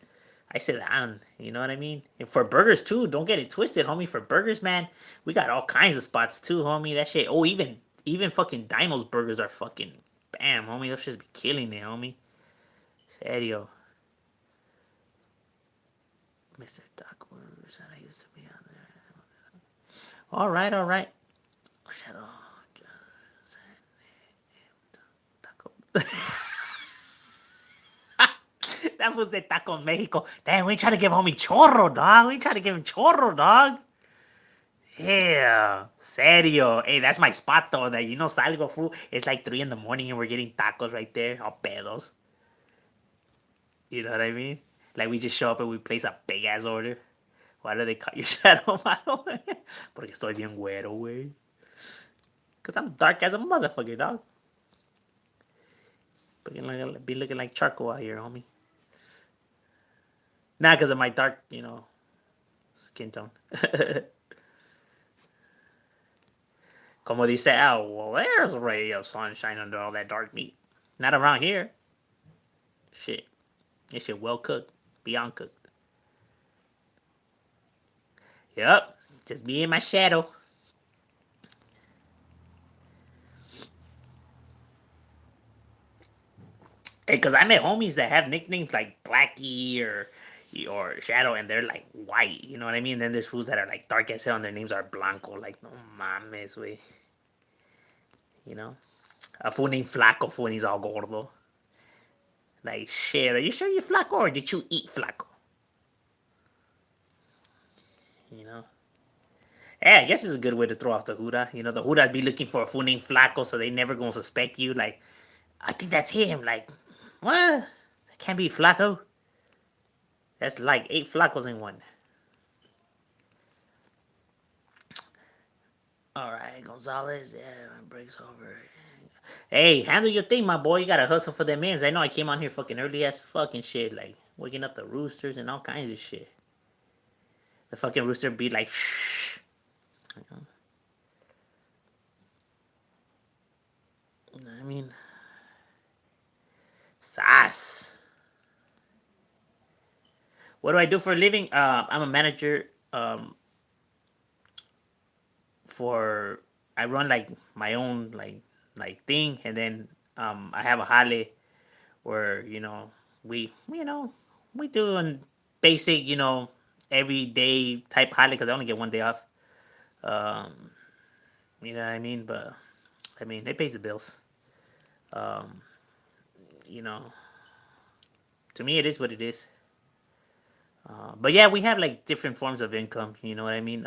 I said that, you know what I mean? And for burgers too, don't get it twisted, homie. For burgers, man, we got all kinds of spots too, homie. That shit. Oh, even fucking Dino's burgers are fucking bam, homie. Those just be killing it, homie. Serio. Mr. Duckworth, I used to be on there. All right, all right. Shadow. Taco. That was the Taco Mexico. Damn, we ain't trying to give homie chorro, dog. We ain't trying to give him chorro, dog. Yeah, serio. Hey, that's my spot though. That salgo food. It's like 3 in the morning and we're getting tacos right there, all pedos. You know what I mean? Like we just show up and we place a big ass order. Why do they cut your shadow, mano? Porque estoy bien güero, güey. Cause I'm dark as a motherfucker, dog. Be looking like charcoal out here, homie. Not because of my dark, skin tone. Como dice Al, well, there's a ray of sunshine under all that dark meat. Not around here. Shit. This shit well cooked. Beyond cooked. Yep. Just me and my shadow. Hey, cause I met homies that have nicknames like Blackie or Shadow, and they're like white. You know what I mean? Then there's fools that are like dark as hell, and their names are Blanco. Like no mames, way. You know, a fool named Flaco, fool, and he's all gordo. Like shit, are you sure you're Flaco or did you eat Flaco? You know. Yeah, I guess it's a good way to throw off the Huda. The Huda be looking for a fool named Flaco, so they never gonna suspect you. Like, I think that's him. Like, what? That can't be Flaco. That's like 8 Flacos in one. All right, Gonzalez. Yeah, breaks over. Hey, handle your thing, my boy. You gotta hustle for them ends. I know I came on here fucking early ass fucking shit, like waking up the roosters and all kinds of shit. The fucking rooster be like, shh. I mean, sass. What do I do for a living? I'm a manager. For I run like my own like thing, and then I have a hale where we we doing basic everyday type hale because I only get one day off. Um, you know what I mean? But I mean it pays the bills. Um, you know, to me it is what it is. But yeah, we have like different forms of income. You know what I mean?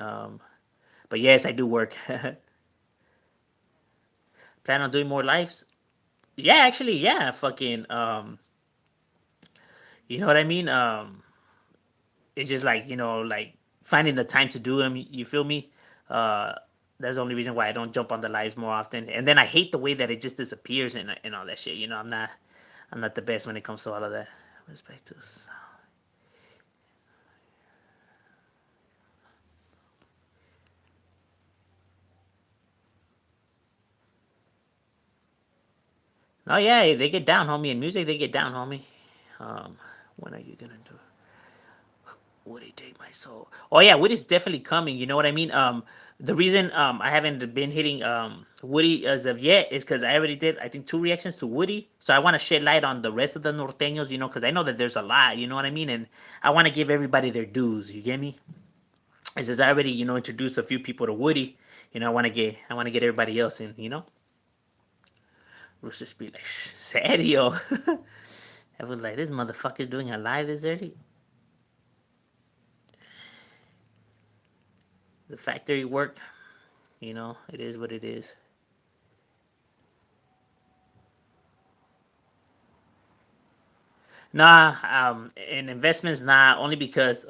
But yes, I do work. Plan on doing more lives? Yeah, actually, yeah. Fucking, you know what I mean? It's just like like finding the time to do them. You feel me? Uh, that's the only reason why I don't jump on the lives more often. And then I hate the way that it just disappears and all that shit. I'm not the best when it comes to all of that. Respect to. Oh yeah, they get down, homie. In music, they get down, homie. Um, when are you gonna do? Woody take my soul? Oh yeah, Woody's definitely coming. You know what I mean? The reason I haven't been hitting Woody as of yet is because I already did I think two reactions to Woody, so I want to shed light on the rest of the norteños. You know, because I know that there's a lot. You know what I mean? And I want to give everybody their dues. You get me? It says I already introduced a few people to Woody. You know, I want to get everybody else in. You know, Rooster be like, serio. I was like, this motherfucker's doing a live this early. The factory work, it is what it is. Nah, in investments, nah, only because,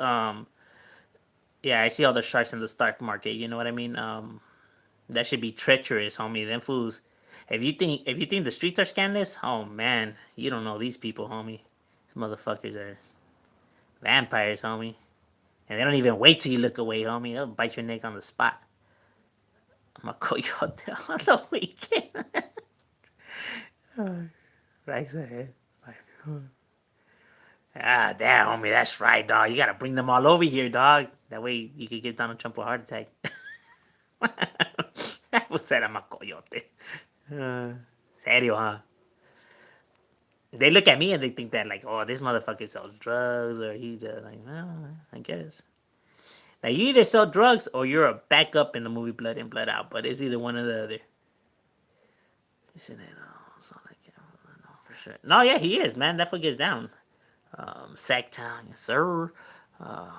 yeah, I see all the sharks in the stock market. You know what I mean? That should be treacherous, homie. Them fools. If you think the streets are scandalous, oh man, you don't know these people, homie. These motherfuckers are vampires, homie. And they don't even wait till you look away, homie. They'll bite your neck on the spot. I'm a coyote on the weekend. Right ahead. Ah, damn, homie, that's right, dog. You gotta bring them all over here, dog. That way you could give Donald Trump a heart attack. Who said I'm a coyote? Uh, Serio, huh? They look at me and they think that, like, oh, this motherfucker sells drugs, or he's like, well, I guess. Now, you either sell drugs or you're a backup in the movie Blood In, Blood Out, but it's either one or the other. Isn't it? Sound like him. No, for sure. No, yeah, he is, man. That foot gets down. Sacktown, yes, sir. Uh,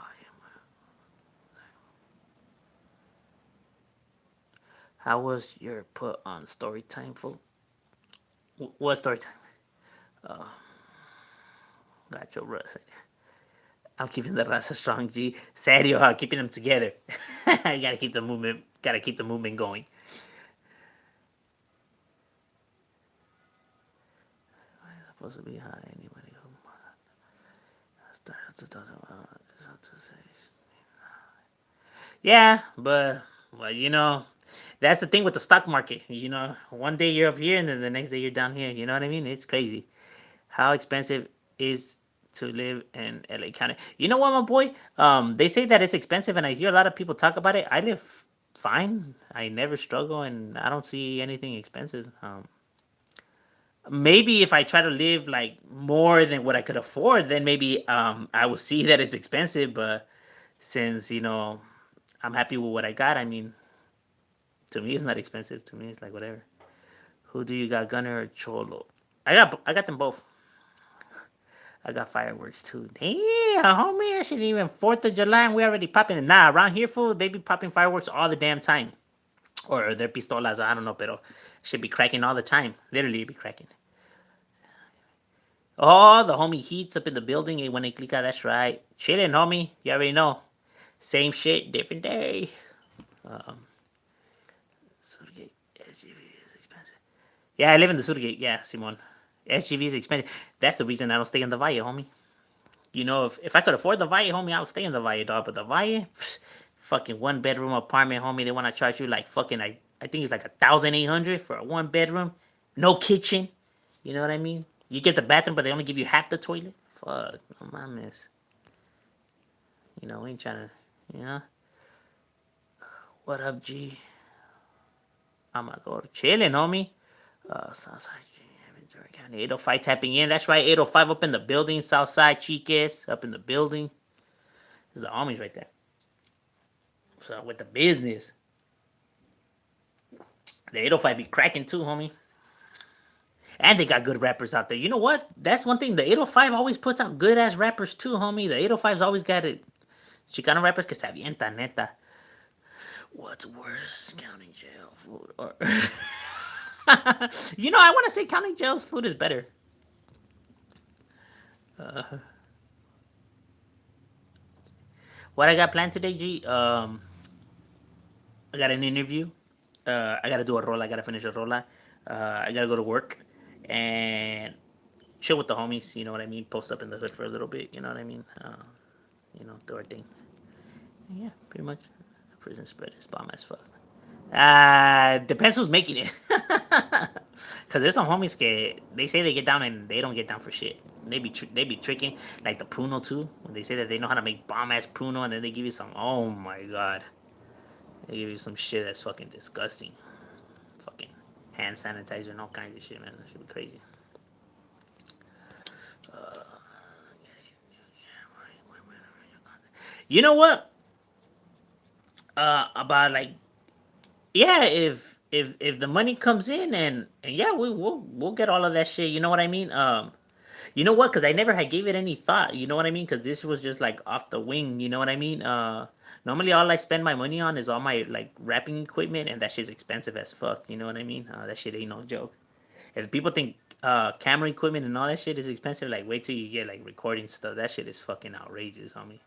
how was your put on story time, fool? What story time? Uh, got your Russ. I'm keeping the Raza strong, G. Serio, huh? Keeping them together. I gotta keep the movement. Gotta keep the movement going. Supposed to be high. Anybody who started to talk about is how to say. Yeah, but well, that's the thing with the stock market. One day you're up here and then the next day you're down here. You know what I mean? It's crazy. How expensive is to live in LA County? You know what, my boy? They say that it's expensive, and I hear a lot of people talk about it. I live fine. I never struggle, and I don't see anything expensive. Maybe if I try to live like more than what I could afford, then maybe I will see that it's expensive. But since I'm happy with what I got, I mean, to me, it's not expensive. To me, it's like whatever. Who do you got, Gunner or Cholo? I got them both. I got fireworks too. Damn, homie, I shouldn't even 4th of July and we already popping. Nah, around here, fool, they be popping fireworks all the damn time. Or their pistolas, I don't know, pero should be cracking all the time. Literally be cracking. Oh, the homie Heats up in the building. When they click out, that's right. Chilling, homie. You already know. Same shit, different day. Um, Surgate SGV is expensive. Yeah, I live in the Surgate. Yeah, Simon. SGV is expensive. That's the reason I don't stay in the Valle, homie. If I could afford the Valle, homie, I would stay in the Valle, dog. But the Valle, fucking 1 bedroom apartment, homie, they want to charge you like fucking, I think it's like 1,800 for a 1 bedroom. No kitchen. You know what I mean? You get the bathroom, but they only give you half the toilet. Fuck, oh my miss. We ain't trying to, you know. What up, G? Amador. Chilling, homie. Southside G. Ventura County. 805 tapping in. That's right, 805 up in the building. Southside Chiques up in the building. There's the homies right there. So with the business. The 805 be cracking too, homie. And they got good rappers out there. You know what? That's one thing. The 805 always puts out good ass rappers too, homie. The 805's always got it. Chicano rappers que se avientan, neta. What's worse, county jail food or? I want to say county jail's food is better. Uh, what I got planned today, G? I got an interview. I gotta do a roll. I gotta finish a rolla. I gotta go to work and chill with the homies. You know what I mean? Post up in the hood for a little bit. You know what I mean? Do our thing. Yeah, pretty much. Prison spread is bomb as fuck. Depends who's making it. Cause there's some homies que they say they get down and they don't get down for shit. They be tricking like the pruno too. When they say that they know how to make bomb ass pruno and then they give you some. Oh my god, they give you some shit that's fucking disgusting. Fucking hand sanitizer and all kinds of shit, man. That should be crazy. Uh, you know what? About like yeah, if the money comes in and yeah, we'll get all of that shit. You know what I mean? You know what? Because I never had gave it any thought. You know what I mean? Because this was just like off the wing. You know what I mean? Normally all I spend my money on is all my like rapping equipment, and that shit's expensive as fuck. You know what I mean? That shit ain't no joke. If people think camera equipment and all that shit is expensive, like wait till you get like recording stuff. That shit is fucking outrageous, homie.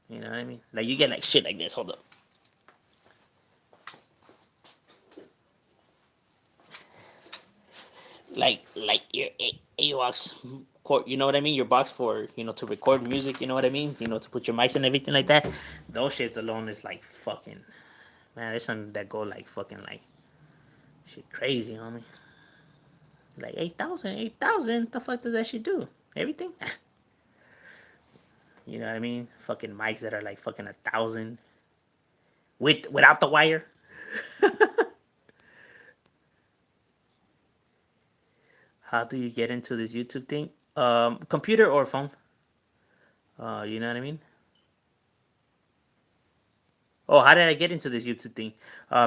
You know what I mean? Like you get like shit like this. Hold up. Like your AUX cord, you know what I mean? Your box for to record music, you know what I mean? To put your mics and everything like that. Those shits alone is like fucking man. There's some that go like fucking like shit crazy, homie. Like 8,000, 8,000. The fuck does that shit do? Everything. You know what I mean? Fucking mics that are like fucking 1,000 without the wire. How do you get into this YouTube thing? Computer or phone? You know what I mean? Oh, how did I get into this YouTube thing?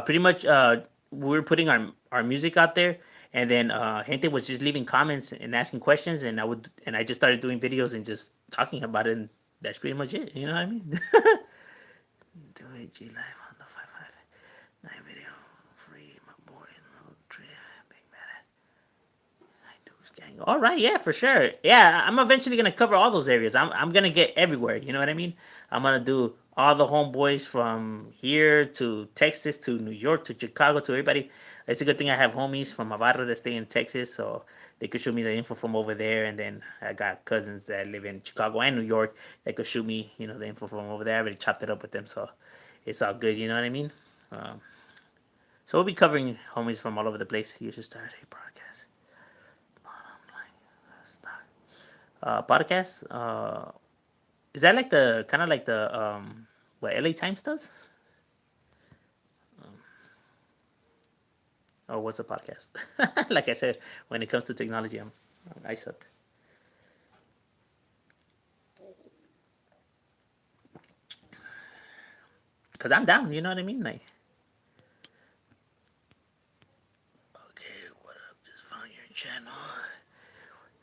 Pretty much, we were putting our music out there, and then gente was just leaving comments and asking questions, and I just started doing videos and just talking about it, and that's pretty much it. You know what I mean? Do it G live on the 559 video, free my boy, no trip, big badass. Gang. All right, yeah, for sure. Yeah, I'm eventually gonna cover all those areas. I'm gonna get everywhere. You know what I mean? I'm gonna do all the homeboys from here to Texas to New York to Chicago to everybody. It's a good thing I have homies from my barrio that stay in Texas, so they could shoot me the info from over there. And then I got cousins that live in Chicago and New York that could shoot me, the info from over there. I already chopped it up with them, so it's all good. You know what I mean? Um, so we'll be covering homies from all over the place. You should start a broadcast. Podcast. Is that like the kind of like the what LA Times does? Um, or what's a podcast? Like I said, when it comes to technology, I suck. Cause I'm down. You know what I mean? Like, okay, what up? Just found your channel.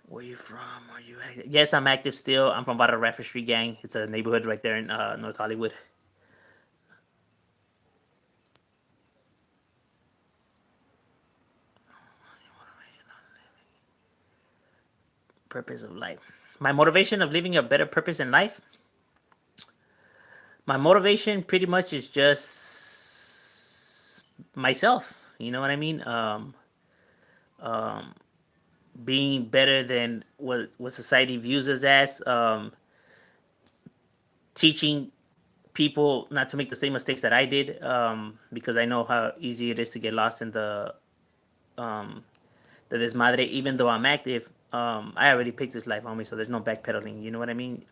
Where you from? Are you active? Yes, I'm active still. I'm from Barra Radford Street Gang. It's a neighborhood right there in North Hollywood. Purpose of life. My motivation of living a better purpose in life. My motivation pretty much is just myself. You know what I mean? Um, being better than what society views us as. Teaching people not to make the same mistakes that I did, because I know how easy it is to get lost in um, the desmadre. Even though I'm active, I already picked this life, homie. So there's no backpedaling. You know what I mean?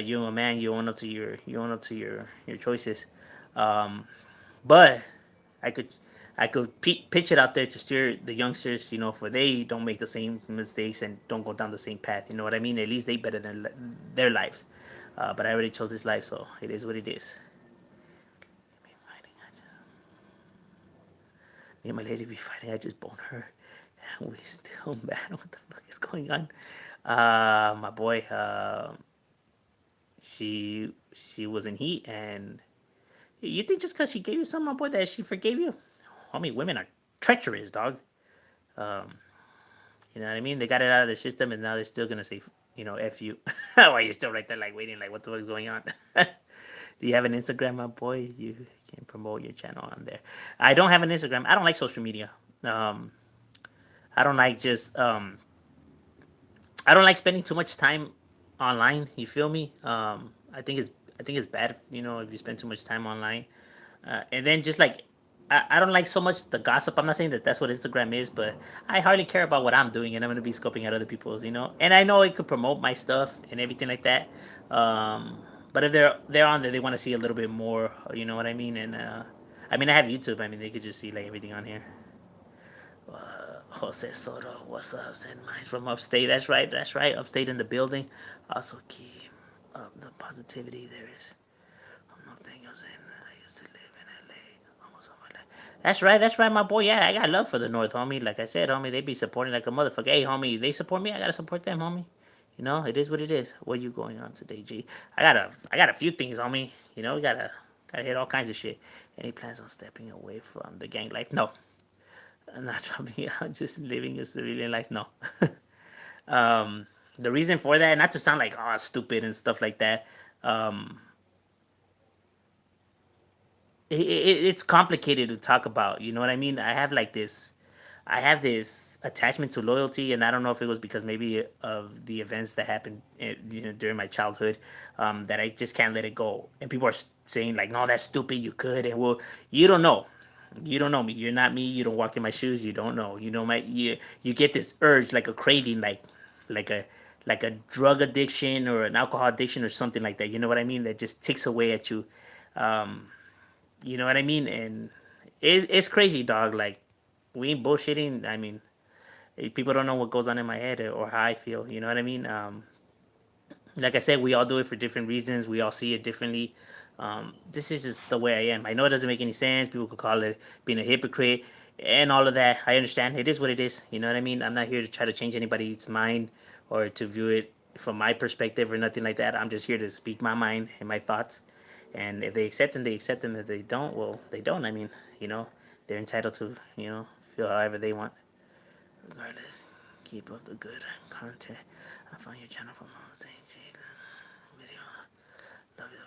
You're a man. You own up to your choices. Um, but I could pitch it out there to steer the youngsters, for they don't make the same mistakes and don't go down the same path. You know what I mean? At least they better than their lives. But I already chose this life, so it is what it is. Me and my lady be fighting. I just bone her. We still mad. What the fuck is going on? My boy. She was in heat, and you think just because she gave you something, my boy, that she forgave you? Homie, women are treacherous, dog. Um, you know what I mean? They got it out of their system, and now they're still gonna say, "F you." Why you're still right there, like waiting, like what the fuck is going on? Do you have an Instagram, my boy? You can promote your channel on there. I don't have an Instagram. I don't like social media. Um, I don't like just. I don't like spending too much time online. You feel me? I think it's bad. If you spend too much time online, and then just like I don't like so much the gossip. I'm not saying that that's what Instagram is, but I hardly care about what I'm doing, and I'm gonna be scoping out other people's, And I know it could promote my stuff and everything like that. Um, but if they're on there, they want to see a little bit more. You know what I mean? And I mean, I have YouTube. I mean, they could just see like everything on here. Jose Soto, what's up? Send mine from upstate. That's right. That's right. Upstate in the building. Also keep up the positivity. There is nothing else. I used to live in LA almost all my life. That's right. That's right, my boy. Yeah, I got love for the North, homie. Like I said, homie, they be supporting like a motherfucker. Hey, homie, they support me. I gotta support them, homie. It is what it is. What you going on today, G? I got a few things, homie. We gotta hit all kinds of shit. Any plans on stepping away from the gang life? No, I'm not dropping out. Just living a civilian life. No. um, the reason for that, not to sound like stupid and stuff like that. Um, it's complicated to talk about. You know what I mean? I have this attachment to loyalty, and I don't know if it was because maybe of the events that happened, during my childhood, that I just can't let it go. And people are saying like, "No, that's stupid. You could." And well, you don't know. You don't know me. You're not me. You don't walk in my shoes. You don't know. You get this urge, like a craving, like a like a drug addiction or an alcohol addiction or something like that. You know what I mean? That just ticks away at you. Um, you know what I mean? And it's crazy, dog. Like we ain't bullshitting. I mean, people don't know what goes on in my head or how I feel. You know what I mean? Like I said, we all do it for different reasons. We all see it differently. This is just the way I am. I know it doesn't make any sense. People could call it being a hypocrite and all of that. I understand. It is what it is. You know what I mean? I'm not here to try to change anybody's mind or to view it from my perspective or nothing like that. I'm just here to speak my mind and my thoughts. And if they accept them, they accept them. If they don't, well, they don't. I mean, you know, they're entitled to, feel however they want. Regardless, keep up the good content. I found your channel from all the things. Video. Love you.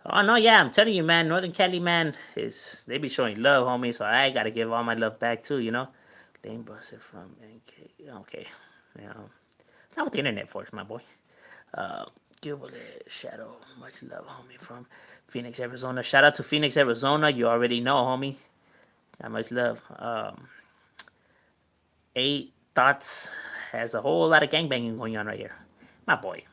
Oh no, yeah, I'm telling you, man. Northern Cali, man, is they be showing love, homie. So I gotta give all my love back too. Lane busted from NK. Okay, you know, not with the internet force, my boy. Uh, Gilbert Shadow, much love, homie, from Phoenix, Arizona. Shout out to Phoenix, Arizona. You already know, homie. Not much love. Eight Thoughts has a whole lot of gangbanging going on right here. My boy,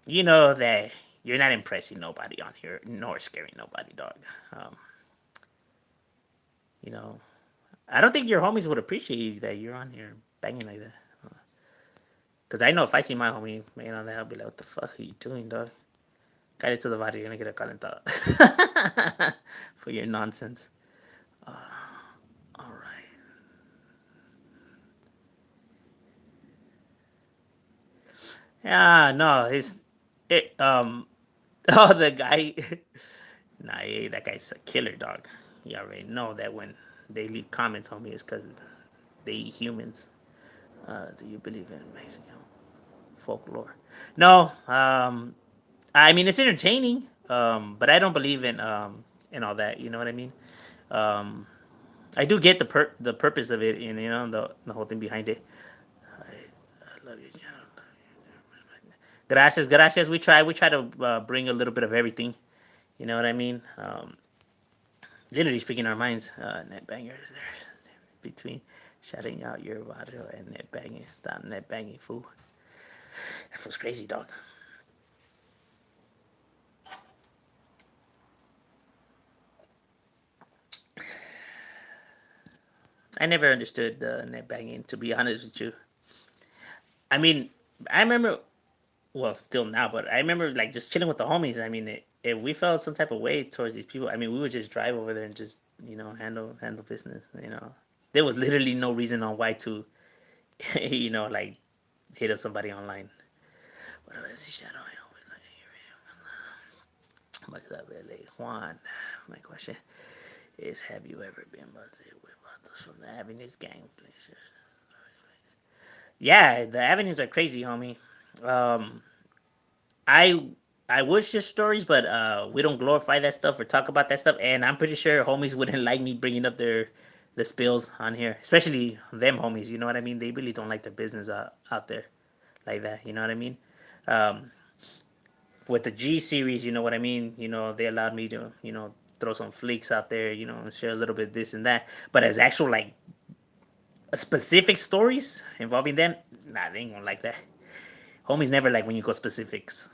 you know that you're not impressing nobody on here, nor scaring nobody, dog. Um, you know, I don't think your homies would appreciate that you're on here banging like that. Because I know if I see my homie banging on that, I'll be like, what the fuck are you doing, dog? Cállate the body, you're gonna get a calentada for your nonsense. Uh, all right. Yeah, no, oh, the guy. Nah, that guy's a killer, dog. You already know that when they leave comments on me, it's because they eat humans. Do you believe in Mexican folklore? No. I mean it's entertaining. But I don't believe in all that. You know what I mean? Um, I do get the purpose of it, and the whole thing behind it. I love you, channel. Gracias, gracias. We try to bring a little bit of everything. You know what I mean? Literally speaking our minds. Net bangers there between shouting out your barrio and net banging. Stop net banging, fool. That was crazy, dog. I never understood the net banging. To be honest with you, I mean, I remember. Well, still now, but I remember like just chilling with the homies. I mean, if we felt some type of way towards these people, I mean, we would just drive over there and just handle business. There was literally no reason on why to, like hit up somebody online. Whatever is the shadow, I always like your video. Much love, LA. Juan, my question is: have you ever been busted with those from the Avenues gang? Please. Yeah, the Avenues are crazy, homie. Um, I I wish just stories, but we don't glorify that stuff or talk about that stuff. And I'm pretty sure homies wouldn't like me bringing up the spills on here, especially them homies. You know what I mean? They really don't like their business out there like that. You know what I mean? Um, with the G series, you know what I mean. They allowed me to throw some fleeks out there, share a little bit of this and that. But as actual like specific stories involving them, nah, they ain't gonna like that. Homies never like when you go specifics.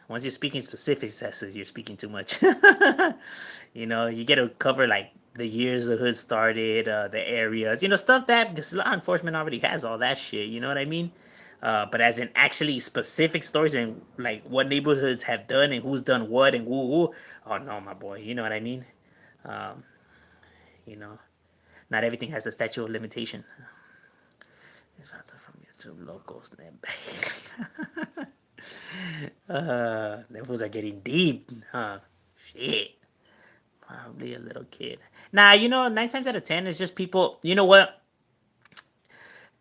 Once you're speaking specifics, that's you're speaking too much. You get to cover like the years the hood started, the areas, stuff that because law enforcement already has all that shit. You know what I mean? But as in actually specific stories and like what neighborhoods have done and who's done what and woo woo. Oh no, my boy. You know what I mean? Um, you know, not everything has a statute of limitation. It's from YouTube locals. Them fools are getting deep, huh? Shit. Probably a little kid. Nah, 9 times out of 10 is just people. You know what?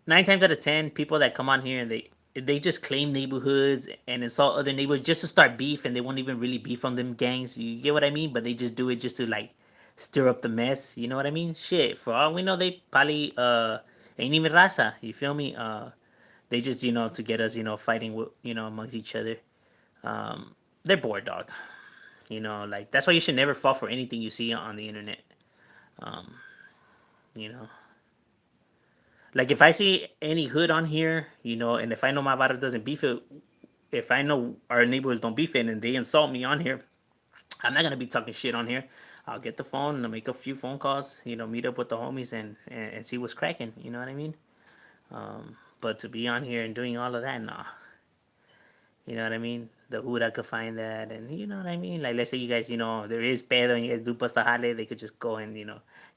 9 times out of 10, people that come on here and they just claim neighborhoods and insult other neighborhoods just to start beef, and they won't even really beef on them gangs. You get what I mean? But they just do it just to like stir up the mess. You know what I mean? Shit. For all we know, they probably ain't even raza. You feel me? They just to get us fighting with amongst each other. They're bored, dog. Like that's why you should never fall for anything you see on the internet. Um, you know, like if I see any hood on here, and if I know my barrio doesn't beef it, if I know our neighborhoods don't beef it and they insult me on here, I'm not gonna be talking shit on here. I'll get the phone and I'll make a few phone calls, meet up with the homies and see what's cracking. You know what I mean? But to be on here and doing all of that, nah. You know what I mean? The Huda could find that, and you know what I mean? Like, let's say you guys, there is pedo and you guys do bust a jale, they could just go and,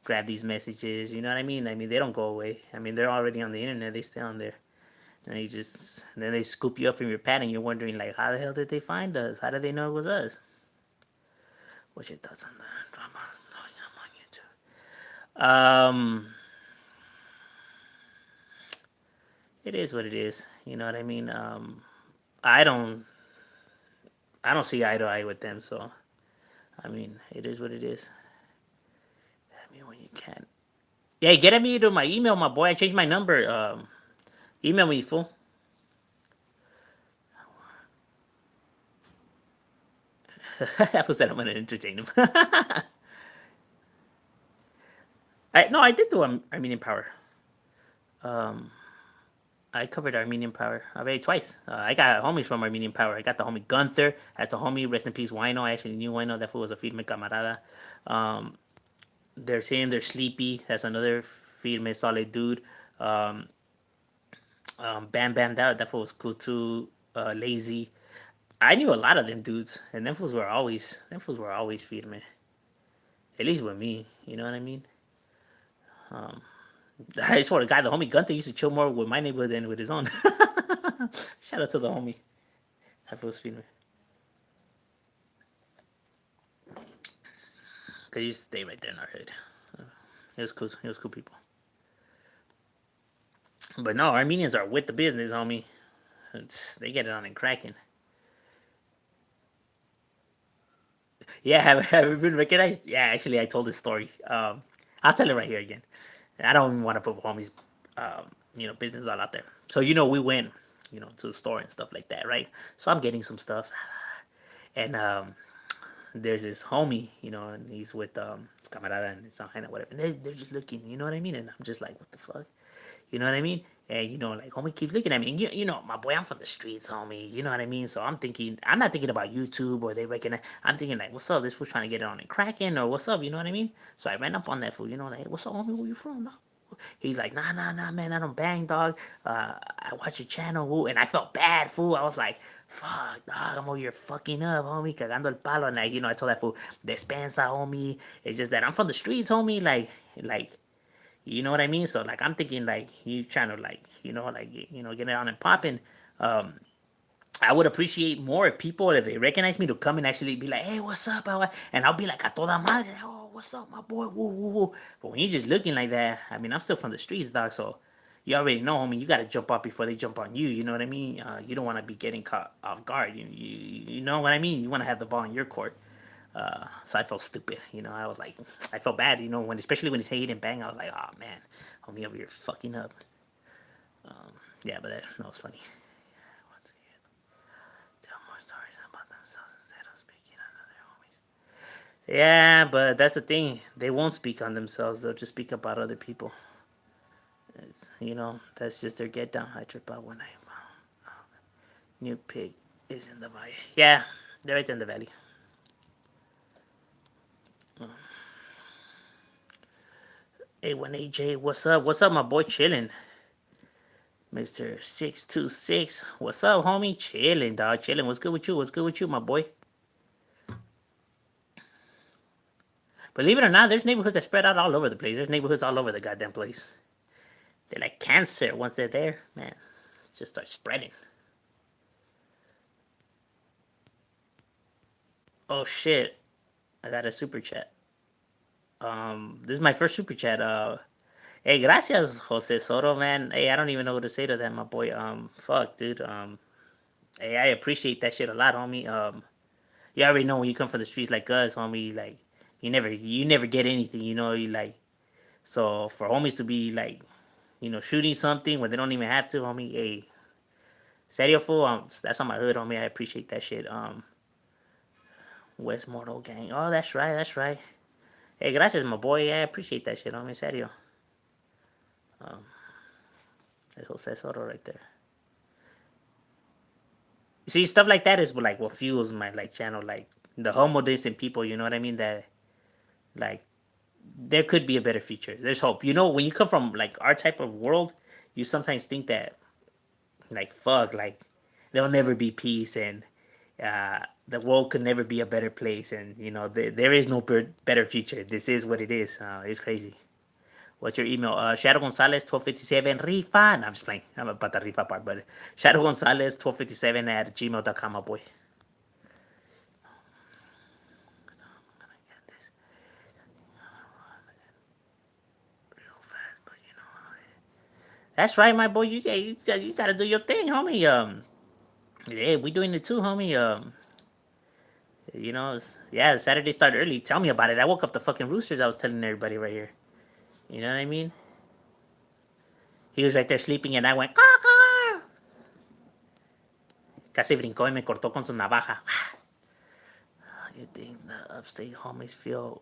grab these messages. You know what I mean? I mean, they don't go away. I mean, they're already on the internet, they stay on there. And then they scoop you up from your pad, and you're wondering, like, how the hell did they find us? How did they know it was us? What's your thoughts on the dramas blowing up on YouTube? It is what it is. You know what I mean? I don't, I don't see eye to eye with them, so I mean, it is what it is. I mean, when you can. Yeah, get at me to my email, my boy. I changed my number. Email me, fool. That was that I'm gonna entertain him. No, I did do Armenian Power. Um, I covered Armenian Power already twice. I got homies from Armenian Power. I got the homie Gunther. That's a homie. Rest in peace, Wino. I actually knew Wino. That fool was a firme camarada. Um, there's him. There's Sleepy. That's another firme solid dude. Um, Bam Bam. That fool was cool too. Lazy. I knew a lot of them dudes, and them fools were always firme. At least with me. You know what I mean? Um, I swear to God, the homie Gunther used to chill more with my neighborhood than with his own. Shout out to the homie. That was feeling because he used to stay right there in our hood. It was cool. It was cool people. But no, Armenians are with the business, homie. They get it on and cracking. Yeah, have you been recognized? Yeah, actually, I told this story. I'll tell it right here again. I don't even want to put homies, business all out there. So we went, to the store and stuff like that, right? So I'm getting some stuff, and there's this homie, and he's with his camarada and his whatever. And they're just looking, you know what I mean? And I'm just like, what the fuck? You know what I mean? And like homie keeps looking at me. And my boy, I'm from the streets, homie. You know what I mean? So I'm not thinking about YouTube or they recognize. I'm thinking like, what's up? This fool's trying to get it on and cracking or what's up? You know what I mean? So I ran up on that fool. Like, hey, what's up, homie? Where you from? Nah. He's like, nah, man, I don't bang, dog. I watch your channel, woo. And I felt bad, fool. I was like, fuck, dog, I'm over here fucking up, homie, cagando el palo. And I told that fool, despensa, homie. It's just that I'm from the streets, homie. Like, you know what I mean? So like, I'm thinking like, you trying to like, get it on and popping. Um, I would appreciate more if people, if they recognize me, to come and actually be like, hey, what's up? And I'll be like, a toda madre, oh, what's up, my boy? Woo, woo, woo. But when you're just looking like that, I mean, I'm still from the streets, dog. So you already know, homie, you got to jump up before they jump on you. You know what I mean? You don't want to be getting caught off guard. You know what I mean? You want to have the ball in your court. So I felt stupid. I was like, I felt bad. Especially when he said he didn't bang, I was like, oh man, homie over here fucking up. Yeah, but that was funny. Tell more stories about themselves. Yeah, but that's the thing. They won't speak on themselves. They'll just speak about other people. That's just their get down. I trip out when I new pig is in the valley. Yeah, they're right in the valley. Hey, one AJ, what's up? What's up, my boy? Chilling, Mister 626. What's up, homie? Chilling, dog. Chilling. What's good with you? What's good with you, my boy? Believe it or not, there's neighborhoods that spread out all over the place. There's neighborhoods all over the goddamn place. They're like cancer. Once they're there, man, just start spreading. Oh shit! I got a super chat. This is my first super chat. Hey, gracias, Jose Soto, man. Hey, I don't even know what to say to that, my boy. Fuck, dude. Hey, I appreciate that shit a lot, homie. You already know when you come from the streets like us, homie. Like, you never get anything, You like, so for homies to be like, shooting something when they don't even have to, homie. Hey, serio fool. That's on my hood, homie. I appreciate that shit. Westmore gang. Oh, that's right. That's right. Hey, gracias, my boy. I appreciate that shit, homie. Serio. Um, that's Jose Soto right there. You see, stuff like that is like what fuels my like channel, like the homo decent people. You know what I mean? That like there could be a better future. There's hope. When you come from like our type of world, you sometimes think that like fuck, like there'll never be peace and the world could never be a better place, and there is no better future. This is what it is. It's crazy. What's your email? Shadow Gonzalez 1257 rifa. No, I'm just playing. I'm about the rifa part, but Shadow Gonzalez 1257 at gmail.com, my boy. That's right, my boy. You gotta do your thing, homie. Yeah, we doing it too, homie. Yeah, Saturday started early. Tell me about it. I woke up the fucking roosters. I was telling everybody right here. You know what I mean? He was right there sleeping, and I went, caw. Casi brincó y me cortó con su navaja. You think the upstate homies feel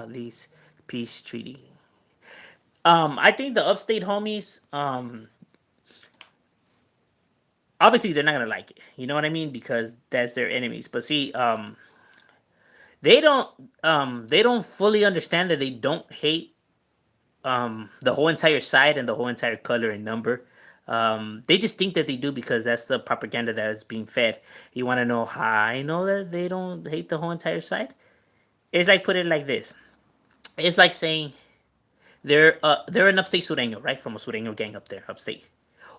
these peace treaty? I think the upstate homies, obviously they're not gonna like it. You know what I mean? Because that's their enemies. But see, they don't, they don't fully understand that they don't hate the whole entire side and the whole entire color and number. They just think that they do because that's the propaganda that is being fed. You want to know how I know that they don't hate the whole entire side? It's like put it like this. It's like saying they're an upstate sureño, right? From a sureño gang up there, upstate.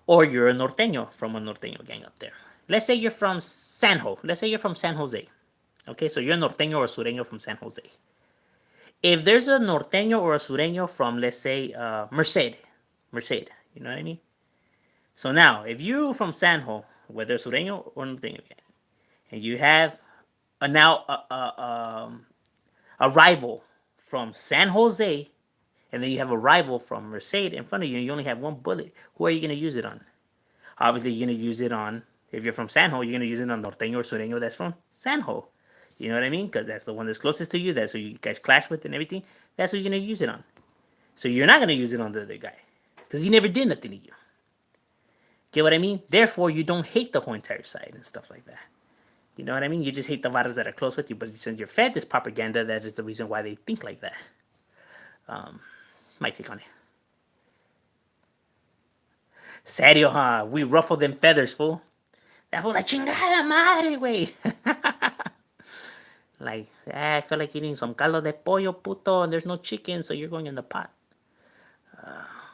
Or you're a norteño from a norteño gang up there. Let's say you're from San Jose. Let's say you're from San Jose. Okay, so you're a norteño or a sureño from San Jose. If there's a norteño or a sureño from, let's say, Merced, you know what I mean? So now, if you from San Jose, whether sureño or norteño, and you have now a rival from San Jose, and then you have a rival from Merced in front of you, and you only have one bullet, who are you going to use it on? Obviously, you're going to use it on, if you're from San Jose, you're going to use it on norteño or sureño that's from San Jose. You know what I mean? Because that's the one that's closest to you. That's who you guys clash with and everything. That's who you're going to use it on. So you're not going to use it on the other guy. Because he never did nothing to you. Get what I mean? Therefore, you don't hate the whole entire side and stuff like that. You know what I mean? You just hate the vatos that are close with you. But since you're fed this propaganda, that is the reason why they think like that. My take on it. Serio, huh? We ruffle them feathers, fool. That fool like, chingada madre, güey. Like, I feel like eating some caldo de pollo, puto, and there's no chicken, so you're going in the pot.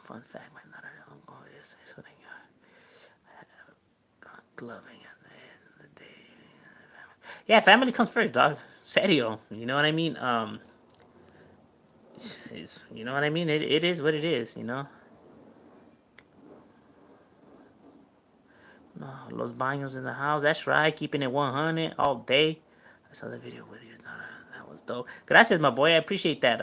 Fun fact, my uncle is gloving at the end of the day. Yeah, family comes first, dog. Serio. You know what I mean? You know what I mean? It is what it is, you know? No, Los Baños in the house. That's right. Keeping it 100 all day. I saw the video with you. That was dope. Gracias, my boy. I appreciate that.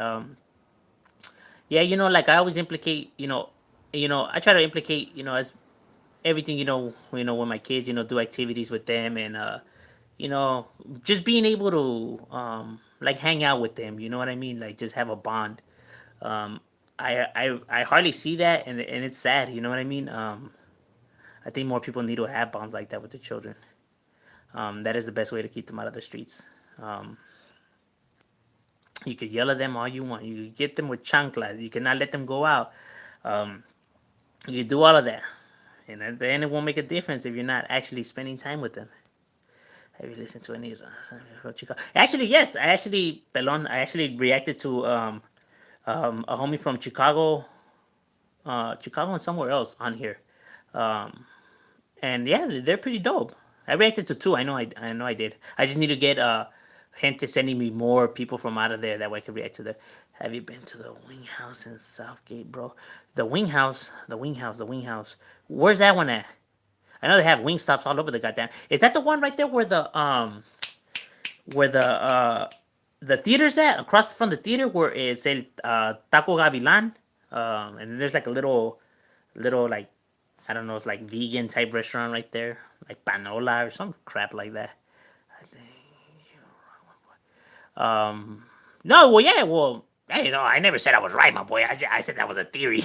Yeah, like I always implicate, I try to implicate, as everything, with my kids, do activities with them and you know, just being able to like hang out with them. You know what I mean? Like just have a bond. Um, I hardly see that, and it's sad. You know what I mean? I think more people need to have bonds like that with their children. That is the best way to keep them out of the streets. Um, you could yell at them all you want. You could get them with chanclas. You cannot let them go out. Um, you do all of that, and at the end, it won't make a difference if you're not actually spending time with them. Have you listened to any from Chicago? Actually, yes. Pelon. I actually reacted to a homie from Chicago, Chicago and somewhere else on here. Um, and yeah, they're pretty dope. I reacted to two. I know I did. I just need to get Gente sending me more people from out of there that way I can react to them. Have you been to the Wing House in Southgate, bro? The Wing House, the Wing House, the Wing House. Where's that one at? I know they have wing stops all over the goddamn. Is that the one right there where the theater's at? Across from the theater where it's el Taco Gavilan, and there's like a little like I don't know, it's like vegan type restaurant right there, like Panola or some crap like that. I think. Um, no, well, yeah, well, hey, you know, I never said I was right, my boy. I said that was a theory,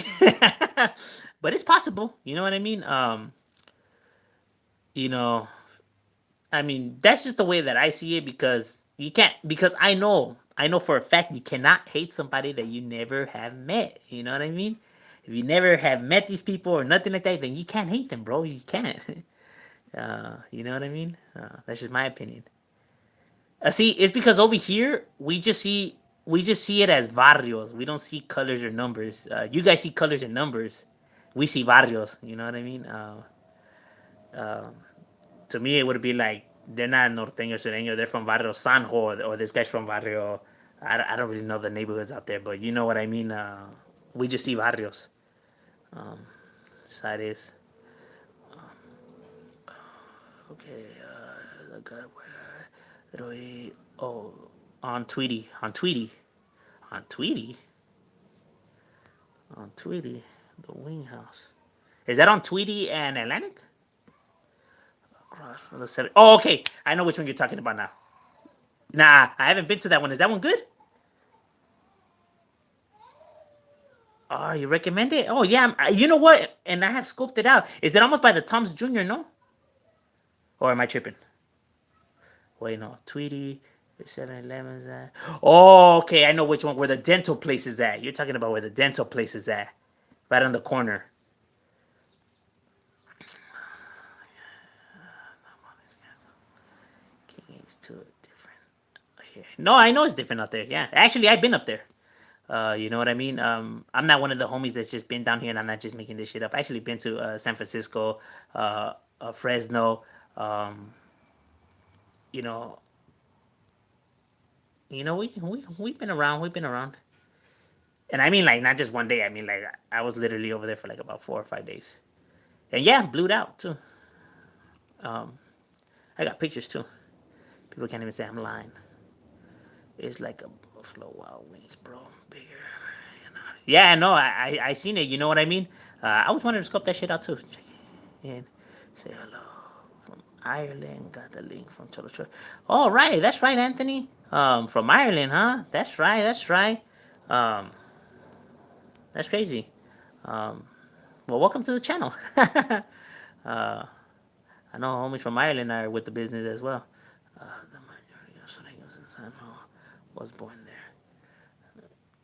but it's possible. You know what I mean? You know, I mean, that's just the way that I see it because you can't because I know for a fact you cannot hate somebody that you never have met. You know what I mean? If you never have met these people or nothing like that, then you can't hate them, bro. You can't. You know what I mean? That's just my opinion. See, it's because over here we just see it as barrios. We don't see colors or numbers. You guys see colors and numbers. We see barrios. You know what I mean? Uh, to me, it would be like they're not norteño sureño. They're from Barrio Sanjo, or this guy's from Barrio. I don't really know the neighborhoods out there, but you know what I mean. We just see barrios. Um, so that is okay. The guy where oh on Tweety on Tweety the Wing House. Is that on Tweety and Atlantic? Across from the seven. Oh, okay. I know which one you're talking about now. Nah, I haven't been to that one. Is that one good? Oh, you recommend it? Oh, yeah. You know what? And I have scoped it out. Is it almost by the Tom's Jr., no? Or am I tripping? Wait, no. Tweety, 7-Eleven's at. Oh, okay. I know which one. Where the dental place is at. You're talking about where the dental place is at. Right on the corner. King's too different. Okay. No, I know it's different out there. Yeah. Actually, I've been up there. You know what I mean? I'm not one of the homies that's just been down here, and I'm not just making this shit up. I actually been to San Francisco, Fresno. Um, you know, we've been around. We've been around, and I mean like not just one day. I mean like I was literally over there for like about 4 or 5 days, and yeah, blued out too. Um, I got pictures too. People can't even say I'm lying. It's like a Buffalo Wild Wings, bro. Bigger. Yeah, no, I seen it. You know what I mean? I was wanting to scope that shit out too. Check it in. Say hello from Ireland. Got the link from Total Truck. All right, that's right, Anthony. From Ireland, huh? That's right. That's right. Um, that's crazy. Um, well, welcome to the channel. I know homies from Ireland are with the business as well. The majority of Sureños in San Juan was born there.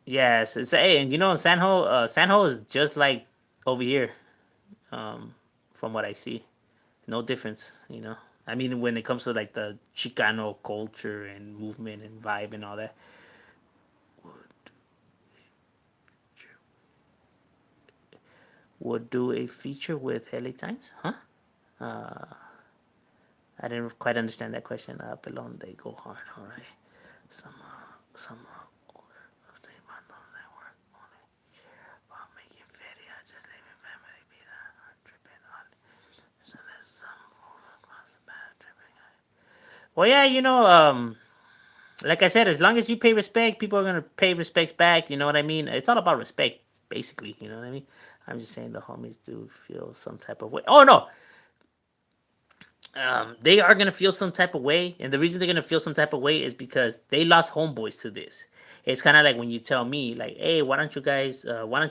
Yes, it's hey, and you know San Ho is just like over here, um, from what I see. No difference, you know. I mean, when it comes to like the Chicano culture and movement and vibe and all that. Would do a feature with LA Times, huh? Uh, I didn't quite understand that question. Pelon, they go hard, all right. Some older upstate bundles that work only while making feria, just leaving family be that tripping on. So there's some fools across the path tripping. Well, yeah, like I said, as long as you pay respect, people are gonna pay respects back. You know what I mean? It's all about respect, basically. You know what I mean? I'm just saying the homies do feel some type of way. Oh no, they are gonna feel some type of way, and the reason they're gonna feel some type of way is because they lost homeboys to this. It's kind of like when you tell me, like, "Hey, why don't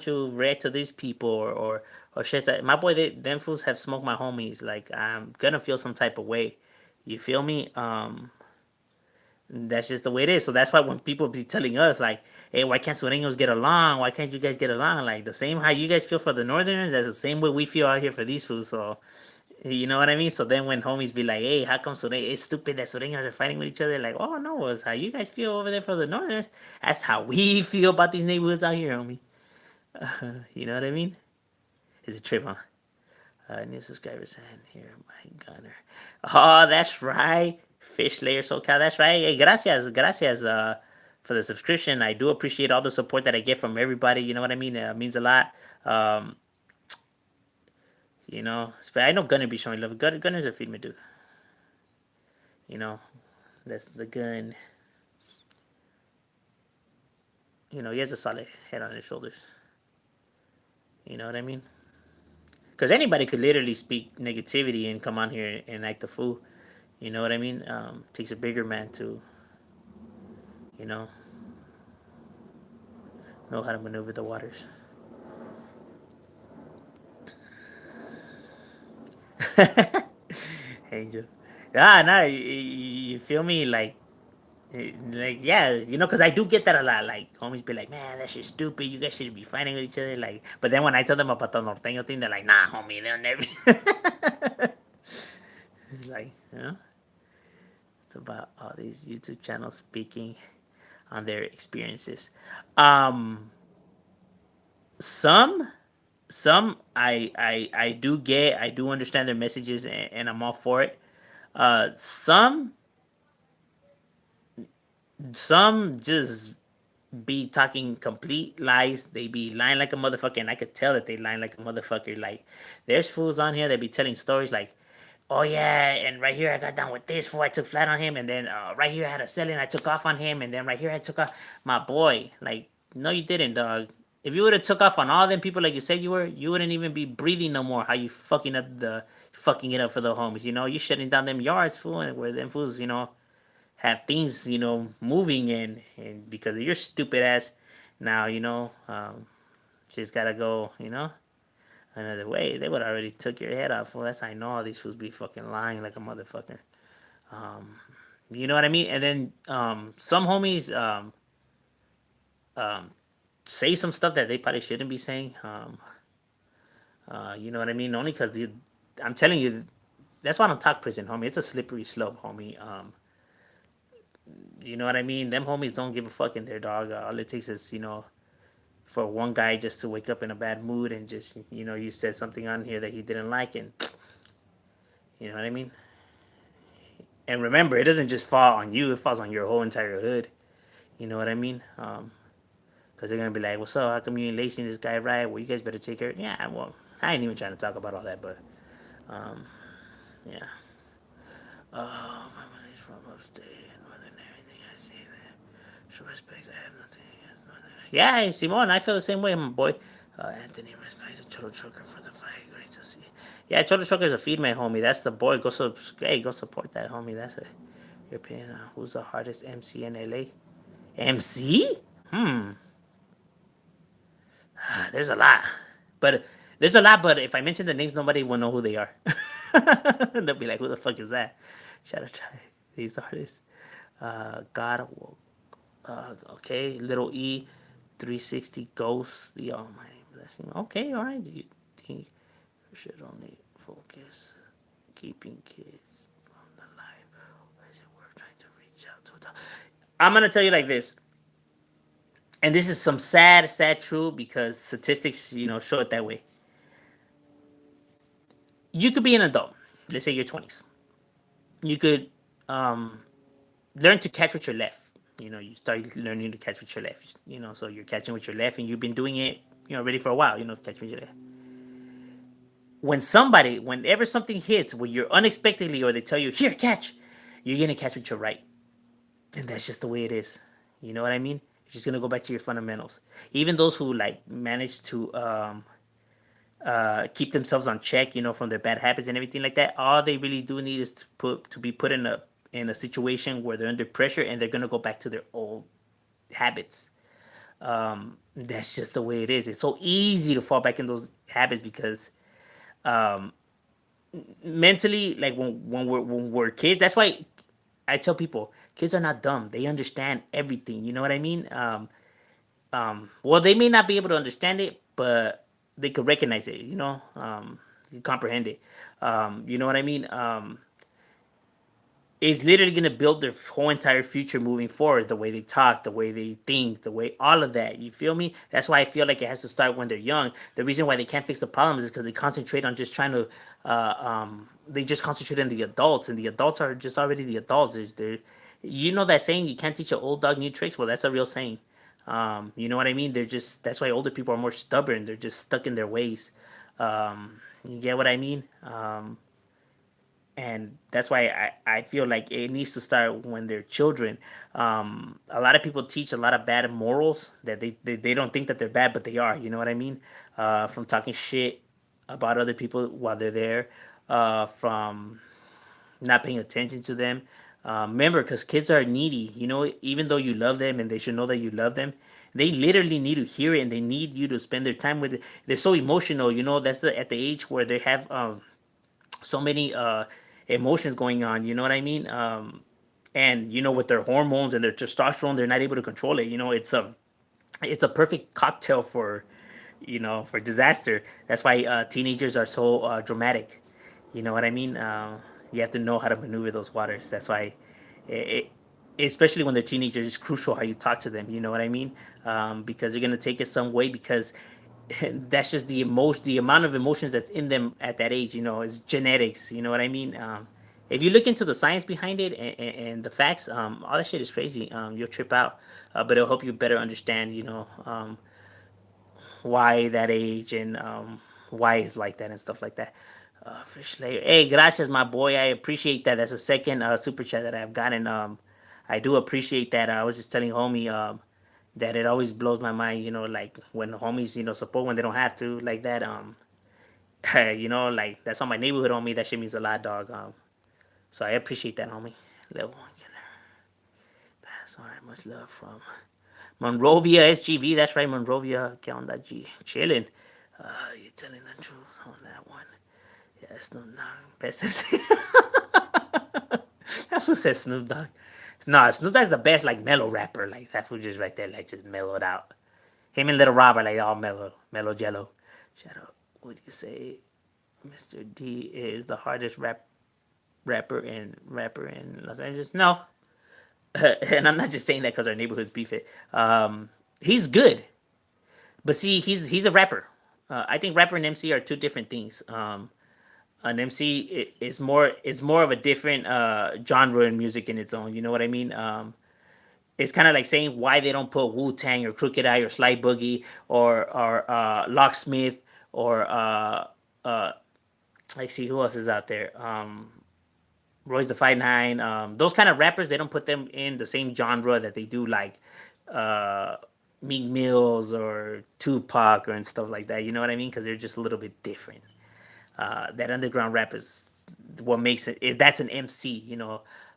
you react to these people or shit that my boy, them fools have smoked my homies. Like, I'm gonna feel some type of way. You feel me? That's just the way it is. So that's why when people be telling us like, "Hey, why can't Sureños get along? Why can't you guys get along?" Like the same how you guys feel for the Northerners, that's the same way we feel out here for these fools. So you know what I mean? So then when homies be like, "Hey, how come Sureños? It's stupid that Sureños are fighting with each other." Like, oh no, it's how you guys feel over there for the Northerners. That's how we feel about these neighborhoods out here, homie. You know what I mean? It's a trip, huh? New subscribers and here, my gunner. Oh, that's right. Fish layer SoCal. That's right. Hey, gracias, gracias. For the subscription, I do appreciate all the support that I get from everybody. You know what I mean? It means a lot. Um, I know Gunner be showing love. Gunner's a feed me dude. You know, that's the gun. He has a solid head on his shoulders. You know what I mean? Because anybody could literally speak negativity and come on here and act a fool. You know what I mean? Takes a bigger man to, you know how to maneuver the waters. Angel. Ah, nah, you feel me? Like yeah, because I do get that a lot. Like homies be like, man, that shit's stupid. You guys shouldn't be fighting with each other. Like, but then when I tell them about the norteño thing, they're like, nah, homie, they'll never. It's like, it's about all these YouTube channels speaking on their experiences. Um, some I do get, I do understand their messages, and I'm all for it. Some just be talking complete lies. They be lying like a motherfucker, and I could tell that they lying like a motherfucker. Like there's fools on here that be telling stories like, oh yeah, and right here I got down with this fool. I took flat on him, and then right here I had a selling. I took off on him, and then right here I took off my boy. Like, no, you didn't, dog. If you would have took off on all them people like you said you were, you wouldn't even be breathing no more. How you fucking it up for the homies? You shutting down them yards, fool, and where them fools, have things, moving and because of your stupid ass. Now, just gotta go, another way. They would already took your head off. Well, that's how I know all these fools be fucking lying like a motherfucker. Um, you know what I mean? And then some homies um, say some stuff that they probably shouldn't be saying. You know what I mean? Only because I'm telling you, that's why I don't talk prison, homie. It's a slippery slope, homie. You know what I mean? Them homies don't give a fuck in their dog. All it takes is, for one guy just to wake up in a bad mood and just, you said something on here that he didn't like, and you know what I mean? And remember, it doesn't just fall on you, it falls on your whole entire hood. You know what I mean? Because they're going to be like, what's up? How come you ain't lacing this guy right? Well, you guys better take care. Yeah, well, I ain't even trying to talk about all that, but um, yeah. My money's from upstate, northern, everything I see there. Show respect, I have nothing against northern. Yeah, Simon, I feel the same way, my boy. Anthony respects the Cholo Trucker for the fight. Great to see. Yeah, Cholo Trucker's a feed man, homie. That's the boy. Hey, go support that, homie. That's a your opinion. Who's the hardest MC in LA? MC? Hmm. There's a lot, but if I mention the names, nobody will know who they are. They'll be like, "Who the fuck is that?" Shout out to these artists. God, okay, Little E, 360 Ghost, the Almighty Blessing. Okay, all right. Do you think we should only focus keeping kids from the life, or is it worth trying to reach out to the? I'm gonna tell you like this, and this is some sad truth because statistics, show it that way. You could be an adult. Let's say you're 20s. You could um, learn to catch with your left. You start learning to catch with your left. So you're catching with your left, and you've been doing it, already for a while. Catching with your left. Whenever something hits where you're unexpectedly, or they tell you, here, catch, you're gonna catch with your right, and that's just the way it is. You know what I mean? You're just gonna go back to your fundamentals. Even those who like manage to keep themselves on check, from their bad habits and everything like that. All they really do need is to be put in a situation where they're under pressure and they're gonna go back to their old habits. That's just the way it is. It's so easy to fall back in those habits because um, mentally, like when we're kids, that's why I tell people kids are not dumb. They understand everything. You know what I mean? Well, they may not be able to understand it, but they could recognize it. You comprehend it. You know what I mean? Is literally going to build their whole entire future moving forward. The way they talk, the way they think, the way all of that. You feel me? That's why I feel like it has to start when they're young. The reason why they can't fix the problems is because they concentrate on just trying to. They just concentrate on the adults, and the adults are just already the adults. You know that saying, you can't teach an old dog new tricks. Well, that's a real saying. You know what I mean? They're just That's why older people are more stubborn. They're just stuck in their ways. You get what I mean? And that's why I feel like it needs to start when they're children. A lot of people teach a lot of bad morals that they don't think that they're bad, but they are. You know what I mean? From talking shit about other people while they're there, from not paying attention to them. Remember, because kids are needy. Even though you love them and they should know that you love them, they literally need to hear it and they need you to spend their time with it. They're so emotional. That's at the age where they have so many emotions going on. You know what I mean? And with their hormones and their testosterone, they're not able to control it. It's a perfect cocktail for disaster. That's why teenagers are so dramatic. You know what I mean? You have to know how to maneuver those waters. That's why, it, especially when they're teenagers, it's crucial how you talk to them. You know what I mean? Because they're gonna take it some way because that's just the amount of emotions that's in them at that age. Is genetics. You know what I mean? If you look into the science behind it and the facts, all that shit is crazy. You'll trip out, but it'll help you better understand. Why that age and why it's like that and stuff like that. Fish layer. Hey, gracias, my boy. I appreciate that. That's the second super chat that I've gotten. I do appreciate that. I was just telling homie that it always blows my mind. Like when homies support when they don't have to, like that. Like that's on my neighborhood homie. That shit means a lot, dog. So I appreciate that, homie. Level one. Pass. All right, much love from Monrovia SGV. That's right, Monrovia. ¿Qué onda, G? Chilling. You're telling the truth on that one. Yeah, Snoop Dogg. Best. That's what says Snoop Dogg. No, Snoop Dogg's the best, like, mellow rapper. Like, that fool just right there, like, just mellowed out. Him and Little Robert, like, all mellow jello. Shadow, would you say Mr. D is the hardest rapper in Los Angeles? No. And I'm not just saying that because our neighborhood's beef it. He's good, but see, he's a rapper. I think rapper and MC are two different things. An MC is more of a different genre in music in its own. You know what I mean? It's kind of like saying why they don't put Wu Tang or Crooked Eye or Sly Boogie or Locksmith or I see who else is out there. Royce the Five Nine. Those kind of rappers, they don't put them in the same genre that they do like uh, Meek Mills or Tupac or and stuff like that. You know what I mean? Because they're just a little bit different. That underground rap is what makes it. That's an MC.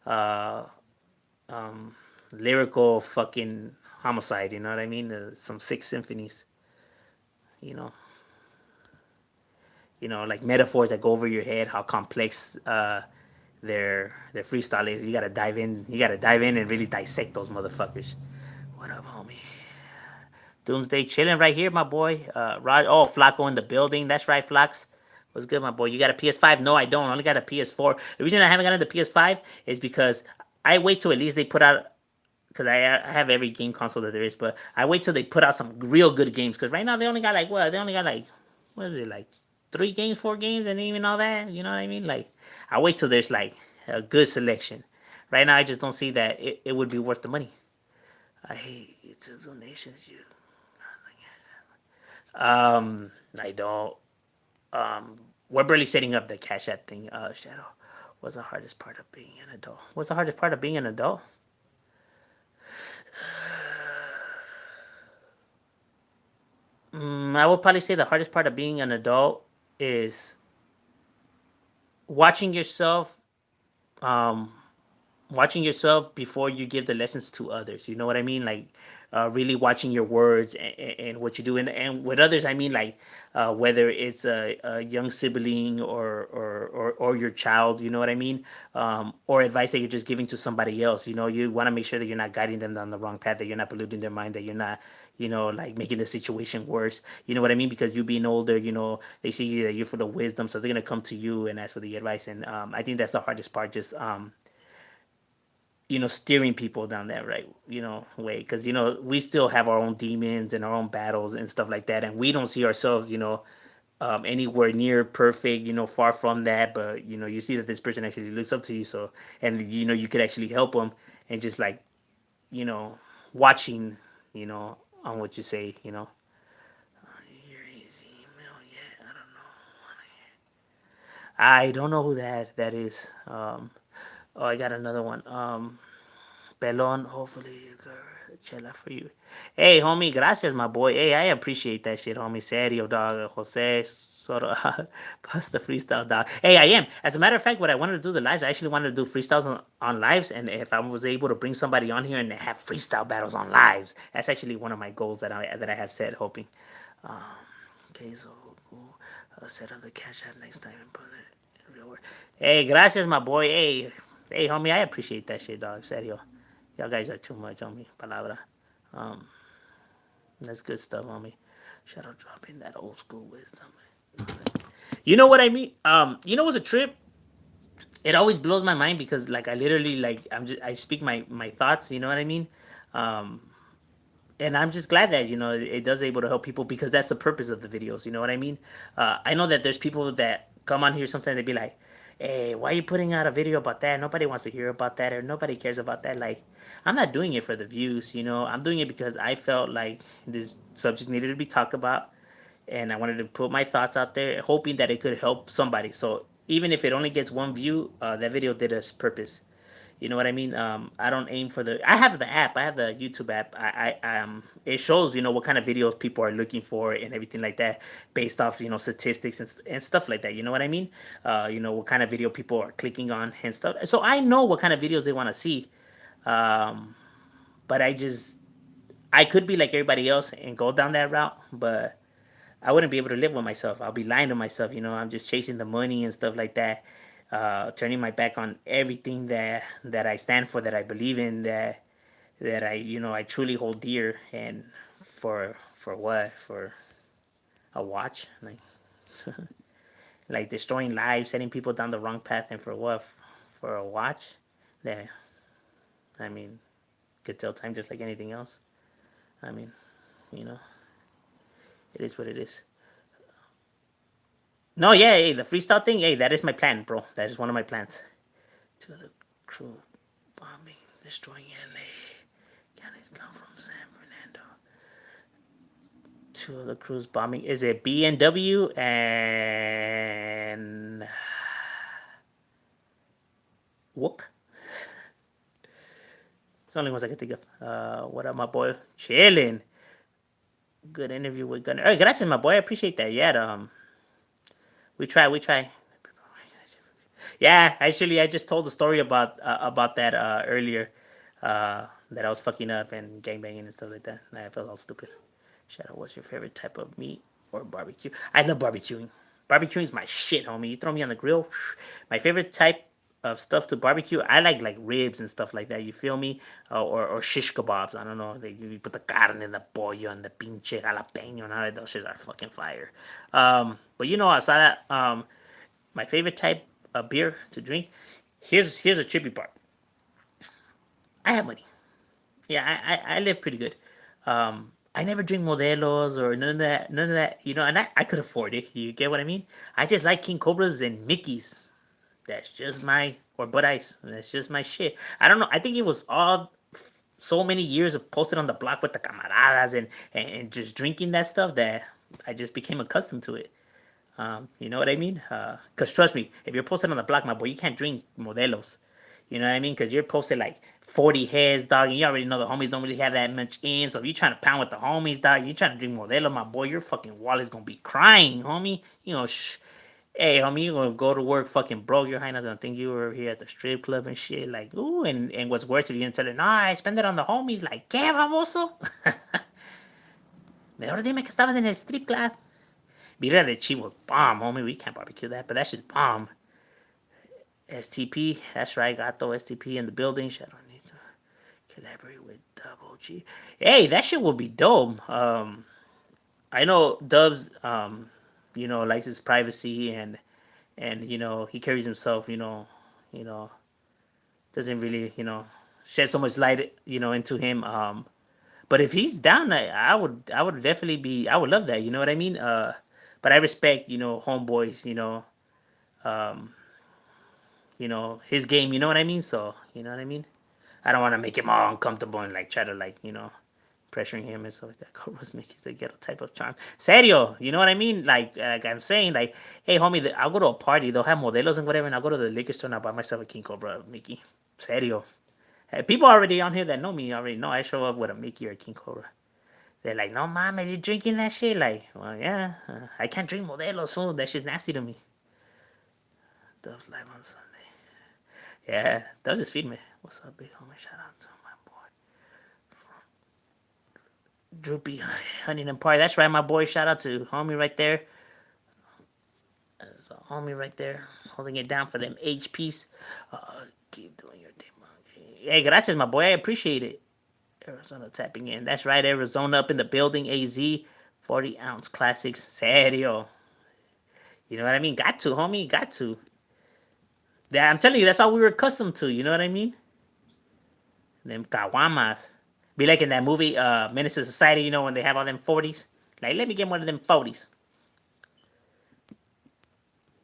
Uh, um, Lyrical fucking homicide. You know what I mean? Some six symphonies. You know. Like metaphors that go over your head. How complex their freestyle is. You gotta dive in. You gotta dive in and really dissect those motherfuckers. What up, homie? Doomsday chilling right here, my boy. Rod. Oh, Flacco in the building. That's right, Flax. What's good, my boy? You got a PS5? No, I don't. I only got a PS4. The reason I haven't gotten the PS5 is because I wait till at least they put out. Because I have every game console that there is, but I wait till they put out some real good games. Because right now they only got like what? They only got like what is it like 3 games, 4 games, and even all that. You know what I mean? Like I wait till there's like a good selection. Right now I just don't see that it would be worth the money. I hate YouTube donations. I don't. Um, we're barely setting up the Cash App thing. Shadow, what's the hardest part of being an adult? What's the hardest part of being an adult? I would probably say the hardest part of being an adult is watching yourself um, watching yourself before you give the lessons to others. You know what I mean? Like really watching your words and what you do. And with others, I mean like whether it's a young sibling or your child. You know what I mean? Or advice that you're just giving to somebody else. You know, you want to make sure that you're not guiding them down the wrong path. That you're not polluting their mind. That you're not like making the situation worse. You know what I mean? Because you being older, they see that you're full of wisdom, so they're gonna come to you and ask for the advice. And I think that's the hardest part. Just steering people down that right, way. Because, we still have our own demons and our own battles and stuff like that. And we don't see ourselves, anywhere near perfect, far from that. But, you see that this person actually looks up to you. So, and, you could actually help them and just like, you know, watching, on what you say, You're easy, email, yeah, I don't know who that is. Oh, I got another one. Pelon, hopefully you got chela for you. Hey, homie, gracias, my boy. Hey, I appreciate that shit, homie. Serio, dog. Jose, sort of, plus the freestyle, dog. Hey, I am. As a matter of fact, what I wanted to do the lives, I actually wanted to do freestyles on lives, and if I was able to bring somebody on here and have freestyle battles on lives, that's actually one of my goals that I have set, hoping. Um, okay, so cool. Set up the cash app next time and put it in real work. Hey, gracias, my boy. Hey, homie, I appreciate that shit, dog. Serio. Y'all guys are too much on me. Palabra. Um, that's good stuff, homie. Shadow dropping that old school wisdom. You know what I mean? What's a trip? It always blows my mind because like I literally like I speak my thoughts. You know what I mean? Um, and I'm just glad that it does able to help people because that's the purpose of the videos. You know what I mean? I know that there's people that come on here sometimes they be like, "Hey, why are you putting out a video about that? Nobody wants to hear about that, or nobody cares about that." Like, I'm not doing it for the views. I'm doing it because I felt like this subject needed to be talked about, and I wanted to put my thoughts out there, hoping that it could help somebody. So even if it only gets one view, that video did its purpose. You know what I mean? I don't aim for the. I have the app. I have the YouTube app. It shows what kind of videos people are looking for and everything like that, based off statistics and stuff like that. You know what I mean? What kind of video people are clicking on and stuff. So I know what kind of videos they want to see. Um, but I could be like everybody else and go down that route, but I wouldn't be able to live with myself. I'll be lying to myself. I'm just chasing the money and stuff like that, turning my back on everything that I stand for, that I believe in, that I truly hold dear, and for what? For a watch, like destroying lives, setting people down the wrong path, and for what? For a watch? That I mean, could tell time just like anything else. I mean, you know, it is what it is. No, yeah, hey, the freestyle thing, hey, that is my plan, bro. That is one of my plans. To the crew bombing, destroying LA. Counties come from San Fernando. Two of the crews bombing. Is it B&W and Wook? It's the only ones I can think of. What up, my boy? Chilling. Good interview with Gunner. Hey, gracias, my boy. I appreciate that. Yeah, we try, we try. Yeah, actually, I just told the story about that earlier. That I was fucking up and gangbanging and stuff like that. And I felt all stupid. Shadow, what's your favorite type of meat or barbecue? I love barbecuing. Barbecuing is my shit, homie. You throw me on the grill. My favorite type of stuff to barbecue, I like ribs and stuff like that. You feel me? Or shish kebabs. I don't know. You put the carne and the pollo and the pinche jalapeno and all that. Those shit are fucking fire. But outside that, my favorite type of beer to drink. Here's a trippy part. I have money. Yeah, I live pretty good. I never drink Modelos or none of that. None of that. And I could afford it. You get what I mean? I just like King Cobras and Mickey's. That's just my or Bud Ice. That's just my shit. I don't know. I think it was all so many years of posted on the block with the camaradas and just drinking that stuff that I just became accustomed to it. You know what I mean? Because trust me, if you're posted on the block, my boy, you can't drink Modelos. You know what I mean? Because you're posted like 40 heads, dog, and you already know the homies don't really have that much in. So if you're trying to pound with the homies, dog, you're trying to drink Modelo, my boy, your fucking wallet's gonna be crying, homie. Hey, homie, you gonna go to work fucking broke. Your highness gonna think you were here at the strip club and shit. Like, ooh, and what's worse, if you didn't tell her, nah, I spend it on the homies. Like, ¿qué, baboso? Mejor dime que estabas en el strip club. Birria de Chi was bomb, homie. We can't barbecue that, but that shit's bomb. STP, that's right, Gato STP in the building. Shadow needs to collaborate with Double G. Hey, that shit will be dope. I know Dubs, likes his privacy and he carries himself, you know, doesn't really, shed so much light, into him. But if he's down, I would definitely I would love that. You know what I mean? But I respect, homeboys, um, his game. You know what I mean? So you know what I mean. I don't want to make him all uncomfortable and like try to like pressuring him and stuff like that. Corvus Mickey's a ghetto type of charm. Serio, you know what I mean? Like I'm saying, like, hey homie, I'll go to a party. They'll have modelos and whatever, and I'll go to the liquor store and I'll buy myself a King Cobra Mickey. Serio. Hey, people already on here that know me already know I show up with a Mickey or a King Cobra. They're like, no, mom, is you drinking that shit? Like, well, yeah, I can't drink Modelo, so that shit's nasty to me. Dove's live on Sunday. Yeah, Dove's just feed me. What's up, big homie? Shout out to my boy. Droopy Huntington Park. That's right, my boy. Shout out to homie right there. That's a homie right there holding it down for them HPs. Keep doing your thing, monkey. Hey, gracias, my boy. I appreciate it. Arizona tapping in. That's right, Arizona up in the building. AZ, 40-ounce classics. Serio. You know what I mean? Got to, homie. Got to. Yeah, I'm telling you, that's all we were accustomed to. You know what I mean? Them caguamas. Be like in that movie, Menace to Society, when they have all them 40s. Like, let me get one of them 40s.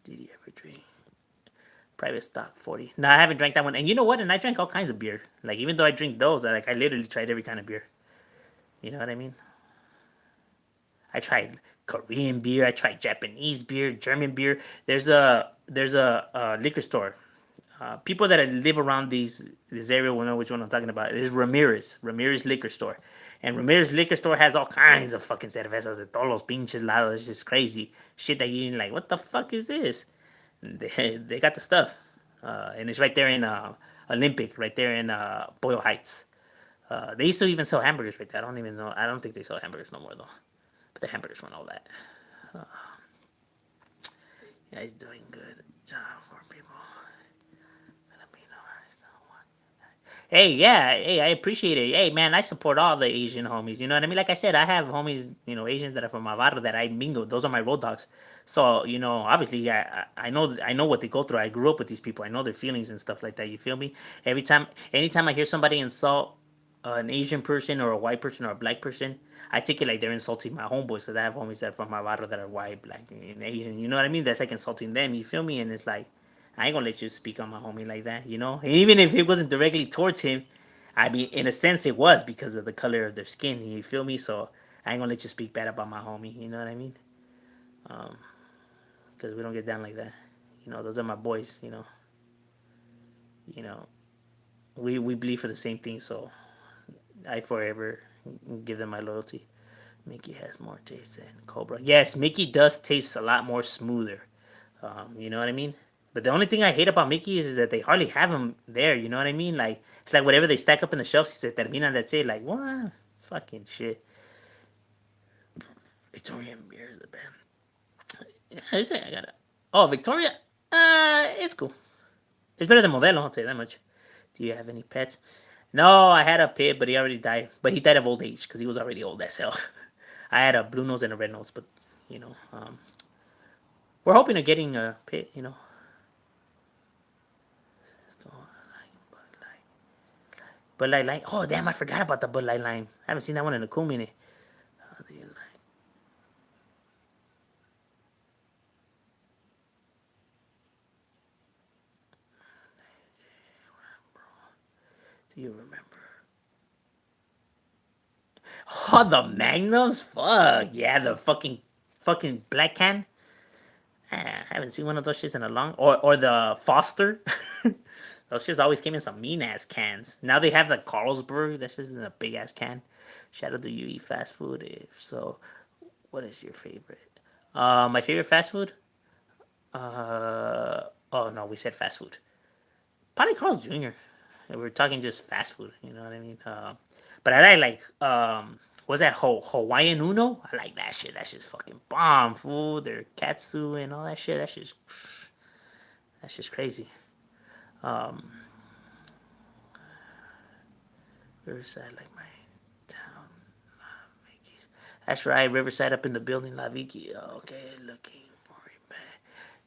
Did you ever drink Private Stock 40? No, I haven't drank that one. And you know what? And I drank all kinds of beer. Like, even though I drink those, I literally tried every kind of beer. You know what I mean? I tried Korean beer. I tried Japanese beer, German beer. There's a liquor store. People that live around this area will know which one I'm talking about. It is Ramirez Liquor Store, and Ramirez Liquor Store has all kinds of fucking cervezas de todos los pinches lados. It's just crazy shit that you like. What the fuck is this? They got the stuff, and it's right there in Olympic, right there in Boyle Heights. They used to even sell hamburgers right there. I don't even know. I don't think they sell hamburgers no more though. But the hamburgers and all that. Uh, yeah, he's doing good job for people. Hey, yeah, hey, I appreciate it. Hey, man, I support all the Asian homies. You know what I mean? Like I said, I have homies, Asians that are from my barrio that I mingle. Those are my road dogs. So, obviously, I know what they go through. I grew up with these people. I know their feelings and stuff like that. You feel me? Anytime I hear somebody insult an Asian person or a white person or a black person, I take it like they're insulting my homeboys because I have homies that are from my barrio that are white, black, and Asian. You know what I mean? That's like insulting them. You feel me? And it's like, I ain't gonna let you speak on my homie like that, And even if it wasn't directly towards him, I mean, in a sense, it was because of the color of their skin. You feel me? So I ain't gonna let you speak bad about my homie. You know what I mean? Because we don't get down like that. Those are my boys. You know, we believe for the same thing. So I forever give them my loyalty. Mickey has more taste than Cobra. Yes, Mickey does taste a lot more smoother. You know what I mean? But the only thing I hate about Mickey is that they hardly have them there. You know what I mean? Like, it's like whatever they stack up in the shelves, se terminan, that's it. Like, what? Fucking shit. Victorian beer is the best. Yeah, I say I got it. Oh, Victoria? It's cool. It's better than Modelo, I'll tell you that much. Do you have any pets? No, I had a pit, but he already died. But he died of old age because he was already old as hell. I had a blue nose and a red nose, but, you know, um, we're hoping of getting a pit, Bud Light Lime. Oh, damn, I forgot about the Bud Light Lime. I haven't seen that one in a cool minute. How do you like? Do you remember? Oh, the Magnums? Fuck. Yeah, the fucking black can. I haven't seen one of those shits in a long. Or the Foster. Those shits always came in some mean ass cans. Now they have the Carlsberg. That shit's in a big ass can. Shout out, do you eat fast food? If so, what is your favorite? My favorite fast food? Oh no, we said fast food. Probably Carl's Jr. We're talking just fast food. You know what I mean? But I like what's that Hawaiian Uno? I like that shit. That shit's fucking bomb, food. Their katsu and all that shit. That's just crazy. Um, Riverside, like my town. Mickey's. That's right, Riverside up in the building, La Vicky. Okay, looking for it, man.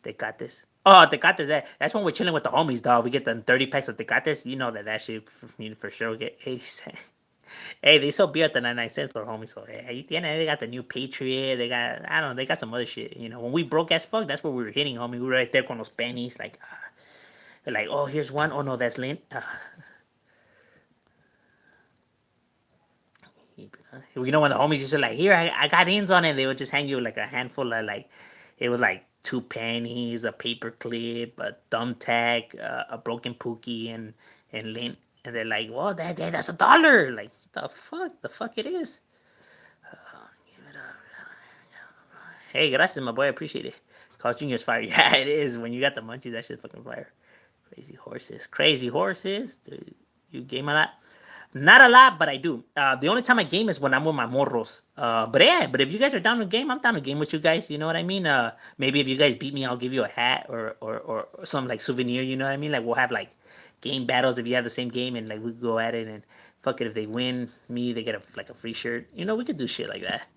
They got this. Oh, they got this. That's when we're chilling with the homies, dog. We get the 30 packs of Tecates. You know that shit for sure will get 80 cents. Hey, they sell beer at the 99 cents for homies. So, hey, they got the new Patriot. They got, I don't know, they got some other shit. You know, when we broke as fuck, that's where we were hitting, homie. We were right there con los pennies. Like, oh, here's one. Oh, no, that's lint. You know when the homies used to like, here I got ins on it, they would just hang you like a handful of like, it was like 2 pennies, a paper clip, a thumbtack, a broken pookie, and lint, and they're like, well, that's $1. Like the fuck it is. Give it up. Hey, gracias, my boy, I appreciate it. Carl Jr.'s fire. Yeah, it is. When you got the munchies, that shit's fucking fire. Crazy horses. Dude, you game a lot. Not a lot, but I do. The only time I game is when I'm with my morros. But if you guys are down to game, I'm down to game with you guys. You know what I mean? Maybe if you guys beat me, I'll give you a hat or some like souvenir. You know what I mean? Like we'll have like game battles if you have the same game, and like we go at it and fuck it. If they win me, they get a free shirt. You know, we could do shit like that.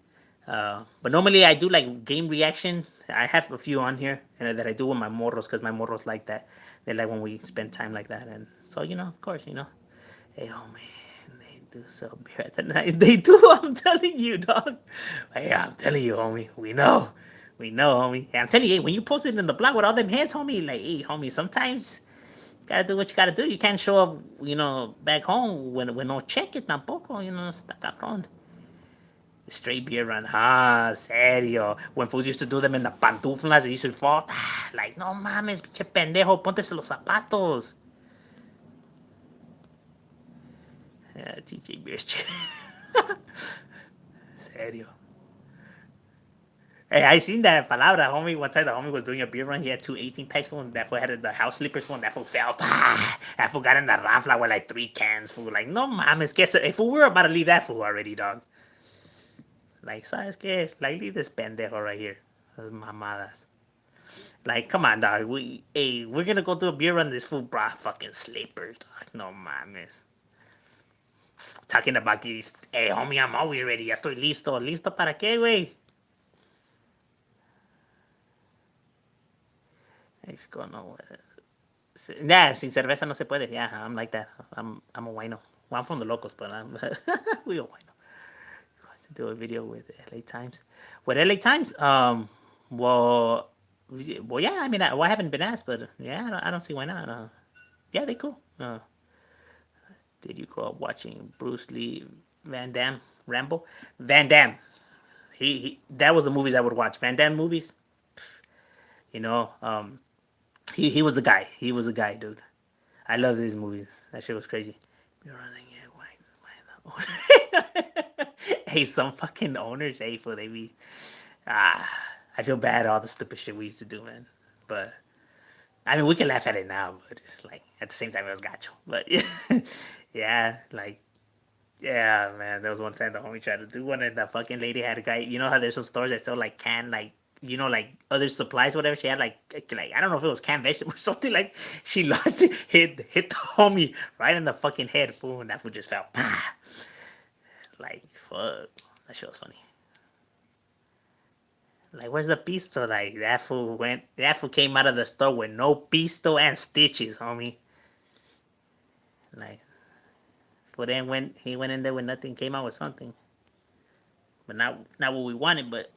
But normally I do like game reaction. I have a few on here and that I do with my morros because my morros like that. They like when we spend time like that, and so of course, Hey, homie, they do sell beer at the night. They do. I'm telling you, dog. Hey, I'm telling you, homie. We know, homie. Hey, I'm telling you, hey, when you post it in the blog with all them heads, homie, like, hey, homie, sometimes you gotta do what you gotta do. You can't show up, back home when no check it tampoco. Está cabrón. Straight beer run. Ah, serio. When fools used to do them in the pantuflas, they used to fall. Like, no mames, pinche pendejo, póntese los zapatos. Yeah, TJ Beer's serio. Hey, I seen that palabra, homie. One time the homie was doing a beer run. He had 2 18 packs full, and that fool had the house slippers full, and that fool fell. That fool got in the rafla with like 3 cans full. Like, no mames, guess if we were about to leave that fool already, dog. Like, ¿sabes qué? Like, leave this pendejo right here. Those mamadas. Like, come on, dog. We're gonna go do a beer run. This fool brought fucking slippers, dog. No mames. Talking about these. Hey, homie, I'm always ready. Ya estoy listo. ¿Listo para qué, güey? Mexico, no. Yeah, sin cerveza no se puede. Yeah, I'm like that. I'm a wino. Well, I'm from the locals, but I'm we a wino. Going to do a video with LA Times. With LA Times, well, yeah. I mean, I haven't been asked, but yeah, I don't see why not. Yeah, they cool. Did you grow up watching Bruce Lee, Van Damme, Rambo? Van Damme. He that was the movies I would watch. Van Damme movies. You know, he was the guy. He was the guy, dude. I love these movies. That shit was crazy. You're running it, why hey, some fucking owners, hey, for they be. I feel bad all the stupid shit we used to do, man. But I mean, we can laugh at it now, but it's like at the same time it was gacho. But yeah, like yeah, man. There was one time the homie tried to do one, and the fucking lady had a guy. You know how there's some stores that sell like canned like like other supplies, whatever. She had like I don't know if it was canned vegetables or something. Like she lost it, hit the homie right in the fucking head, fool, and that fool just fell. Like fuck, that shit was funny. Like, where's the pisto? Like that fool came out of the store with no pisto and stitches, homie. Like, but then when he went in there with nothing, came out with something. But not what we wanted, but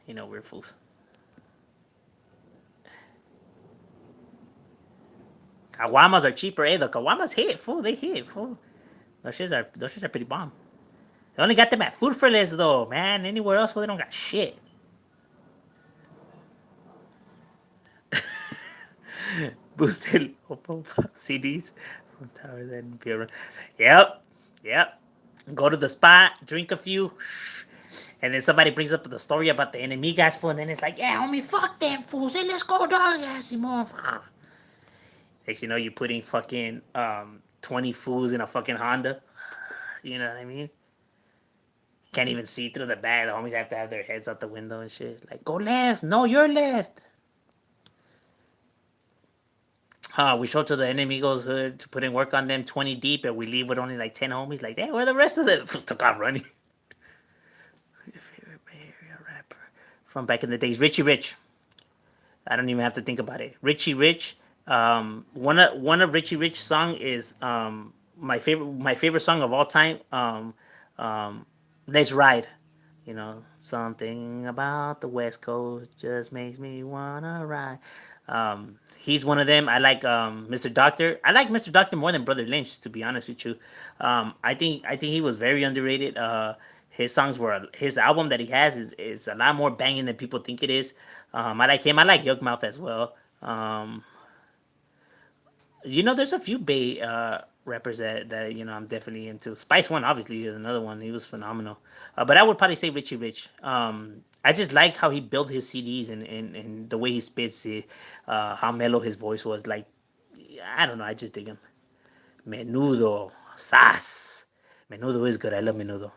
we're fools. Kawamas are cheaper, eh? The Kawamas hit, fool. They hit, fool. Those shits are pretty bomb. They only got them at Food for Less, though, man. Anywhere else, fool, they don't got shit. Boosted CDs from Tower then be around. Yep, yep. Go to the spot, drink a few, and then somebody brings up the story about the enemy guys, fool, and then it's like, yeah, homie, fuck them fools. Hey, let's go, dog. Yeah, Simon. Next, you know, you're putting fucking 20 fools in a fucking Honda. You know what I mean? Can't even see through the back. The homies have to have their heads out the window and shit. Like, go left. No, you're left. We show to the enemigos hood to put in work on them 20 deep, and we leave with only like 10 homies. Like, hey, where are the rest of them? Took off running. Your favorite Bay Area rapper from back in the days, Richie Rich. I don't even have to think about it. Richie Rich. One of Richie Rich's song is my favorite song of all time. Let's Ride. You know, something about the West Coast just makes me wanna ride. He's one of them. I like Mr. Doctor. I like Mr. Doctor more than Brother Lynch, to be honest with you. I think he was very underrated. His songs were his album that he has is a lot more banging than people think it is. I like him. I like Yugmouth as well. There's a few Bay rappers that I'm definitely into. Spice One obviously is another one. He was phenomenal. But I would probably say Richie Rich. I just like how he built his CDs and the way he spits it, how mellow his voice was. Like, I don't know. I just dig him. Menudo, Sas. Menudo is good. I love Menudo.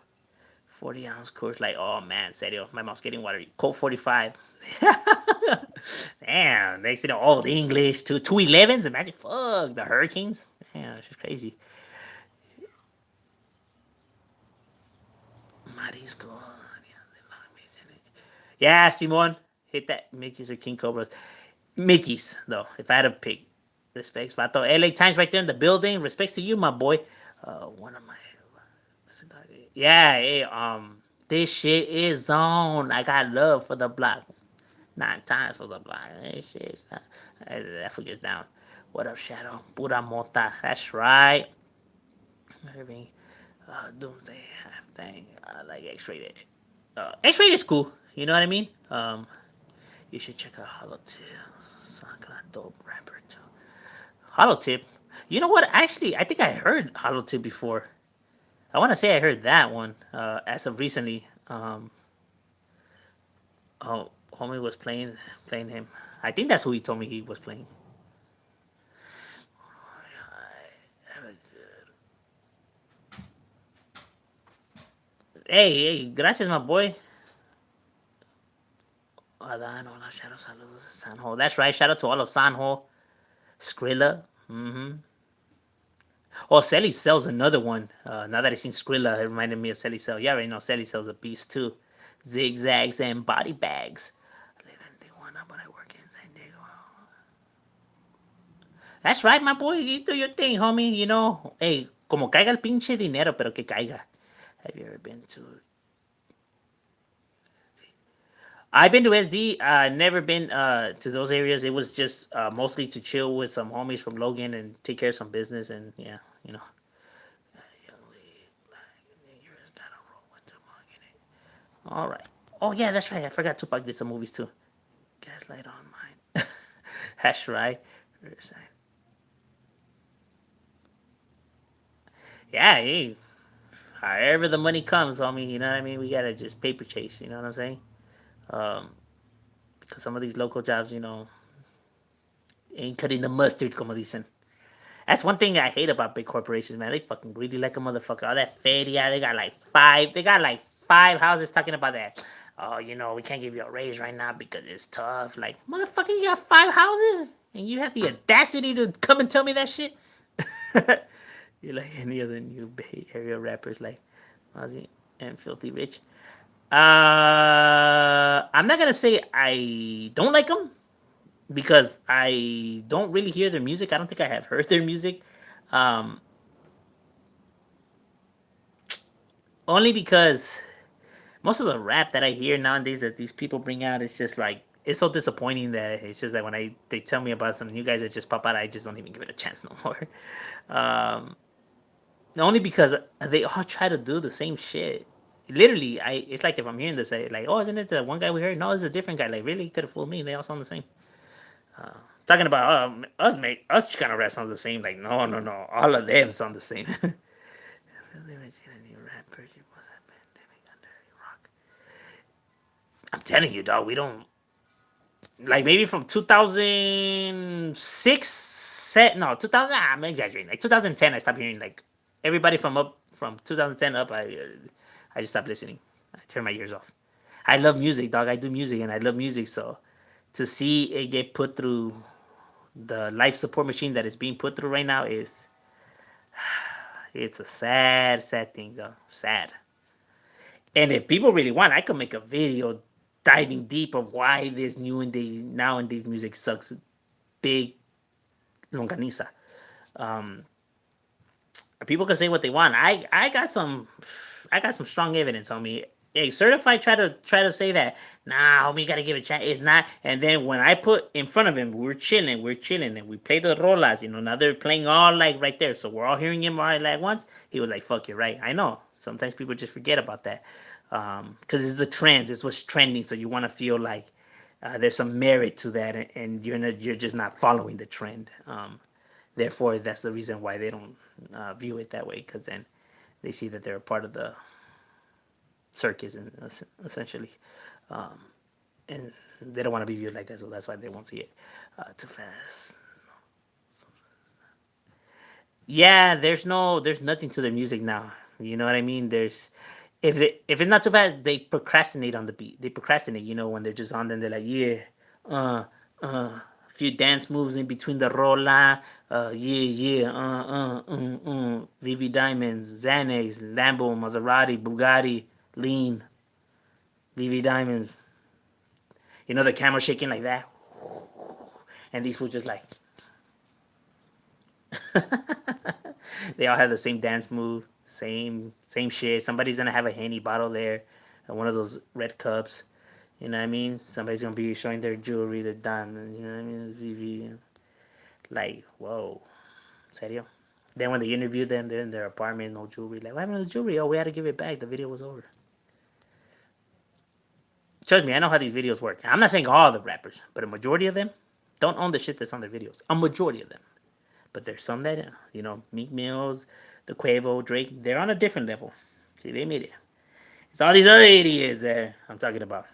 40-ounce course, like, oh man, serio, my mouth's getting watery. Colt 45. Damn, next thing you know, old English, two 11s. Imagine, fuck, the Hurricanes. Damn, it's just crazy. Marisco. Yeah, Simon, hit that Mickey's or King Cobras. Mickey's, though, if I had to pick. Respects, Vato. LA Times right there in the building. Respects to you, my boy. One of my. Yeah, hey, this shit is on. I got love for the block. 9 times for the block. Hey, shit. That foot gets down. What up, Shadow? Pura mota. That's right. Irving. Doomsday half thing. I like X-rated. X-rated is cool. You know what I mean? You should check out Hollow Tip. Sakura dope rapper too. Hollow Tip. You know what? Actually, I think I heard Hollow Tip before. I want to say I heard that one as of recently. Oh, homie was playing him. I think that's who he told me he was playing. Hey, hey, gracias, my boy. Adán, hola, Shadow, saludos, Sanho. That's right, shout out to all of Sanho. Skrilla. Mm-hmm. Oh, Selly sells another one. Now that I seen Skrilla, it reminded me of Selly Cell. Yeah, right now Selly sells a beast too. Zigzags and body bags. I live in Tijuana, but I work in San Diego. That's right, my boy. You do your thing, homie. Hey, como caiga el pinche dinero, pero que caiga. Have you ever been to? I've been to SD. Never been to those areas. It was just mostly to chill with some homies from Logan and take care of some business. And yeah, you know. All right. Oh yeah, that's right. I forgot Tupac did some movies too. Gaslight on mine. That's right. Yeah, hey, however the money comes, homie. You know what I mean? We gotta just paper chase. You know what I'm saying? Um, Because some of these local jobs, ain't cutting the mustard, como dicen. That's one thing I hate about big corporations, man. They fucking greedy like a motherfucker. All that feria, they got like five houses talking about that. Oh, we can't give you a raise right now because it's tough. Like, motherfucker, you got 5 houses and you have the audacity to come and tell me that shit. You're like any other new Bay Area rappers, like Ozzy and Filthy Rich. I'm not gonna say I don't like them because I don't really hear their music. I don't think I have heard their music. Um, Only because most of the rap that I hear nowadays that these people bring out is just like it's so disappointing that it's just that when they tell me about some new guys that just pop out, I just don't even give it a chance no more. Um, Only because they all try to do the same shit. Literally, it's like if I'm hearing this, like, oh, isn't it the one guy we heard? No, it's a different guy. Like, really, could have fooled me. They all sound the same. Talking about us Chicano rap sounds the same. Like no, no, no. All of them sound the same. I'm telling you, dog. We don't like maybe from 2006 set no 2000 I'm exaggerating like 2010 I stopped hearing like everybody from 2010 up I just stopped listening. I turn my ears off. I love music, dog. I do music and I love music, so to see it get put through the life support machine that is being put through right now is it's a sad thing, though. Sad. And if people really want, I could make a video diving deep of why this nowadays music sucks big longaniza. Um, People can say what they want. I got some strong evidence on me. Hey, certified try to say that. Nah, homie, you gotta give it a chance. It's not. And then when I put in front of him, we're chilling, and we play the rolas. You know, now they're playing all like right there, so we're all hearing him all like once. He was like, "Fuck, you're right." I know. Sometimes people just forget about that, because it's the trends. It's what's trending. So you want to feel like there's some merit to that, and you're just not following the trend. Therefore, that's the reason why they don't view it that way, because then they see that they're a part of the circus, and essentially, um, and they don't want to be viewed like that, so that's why they won't see it too fast. Yeah, there's nothing to their music now. You know what I mean? If it's not too fast, they procrastinate on the beat. They procrastinate. You know, when they're just on, then they're like, yeah, uh, a few dance moves in between the rola, yeah, VV Diamonds, Xanax, Lambo, Maserati, Bugatti, Lean, VV Diamonds. You know, the camera shaking like that, and these fools just like, they all have the same dance move, same shit. Somebody's gonna have a Henny bottle there, and one of those red cups. You know what I mean? Somebody's gonna be showing their jewelry, their diamond. You know what I mean? VV. Like, whoa, serio? Then when they interview them, they're in their apartment, no jewelry. Like, what happened to the jewelry? Oh, we had to give it back. The video was over. Trust me, I know how these videos work. I'm not saying all the rappers, but a majority of them don't own the shit that's on their videos. A majority of them. But there's some that, Meek Mills, the Quavo, Drake, they're on a different level. See, they made it. It's all these other idiots that I'm talking about.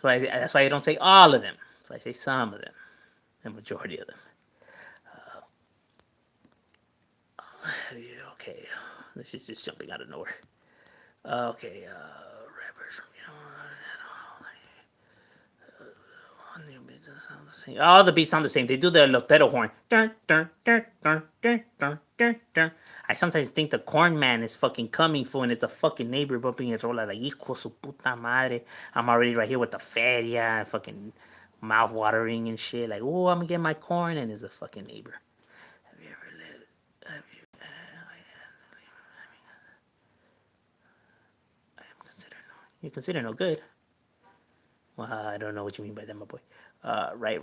That's why I don't say all of them. That's why I say some of them, the majority of them. Okay, this is just jumping out of nowhere. Okay, rappers from all the beats sound the same. They do the lotero horn. Dun, dun, dun, dun, dun, dun, dun, dun. I sometimes think the corn man is fucking coming for, and it's the fucking neighbor bumping his rola like hijo su puta madre. I'm already right here with the feria, fucking mouth watering and shit. Like, oh, I'm gonna get my corn, and it's a fucking neighbor. Have you ever lived? Have you? I am considered no. You consider no good. Well, I don't know what you mean by that, my boy. Right.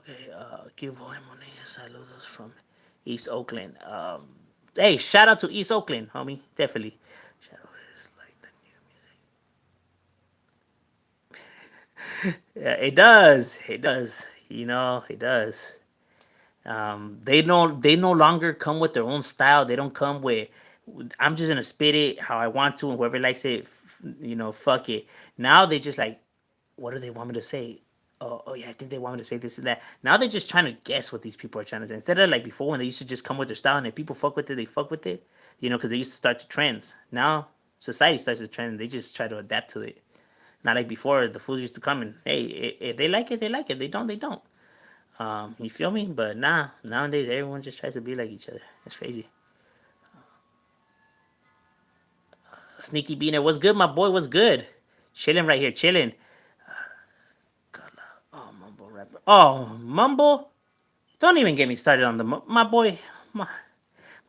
Okay. Saludos from East Oakland. Hey, shout out to East Oakland, homie. Definitely. Shadow is like the new music. Yeah, it does. It does. You know, it does. They no longer come with their own style. They don't come with. I'm just gonna spit it how I want to, and whoever likes it, fuck it. Now they just like, what do they want me to say? Oh yeah, I think they want me to say this and that. Now they're just trying to guess what these people are trying to say. Instead of like before when they used to just come with their style, and if people fuck with it, they fuck with it. Because they used to start the trends. Now society starts the trend, and they just try to adapt to it. Not like before, the fools used to come and hey, if they like it, they like it. They don't, they don't. You feel me? But nowadays everyone just tries to be like each other. That's crazy. Sneaky Beaner, what's good, my boy? What's good? Chilling right here, chilling. Oh, mumble rapper. Oh, mumble. Don't even get me started on my boy. My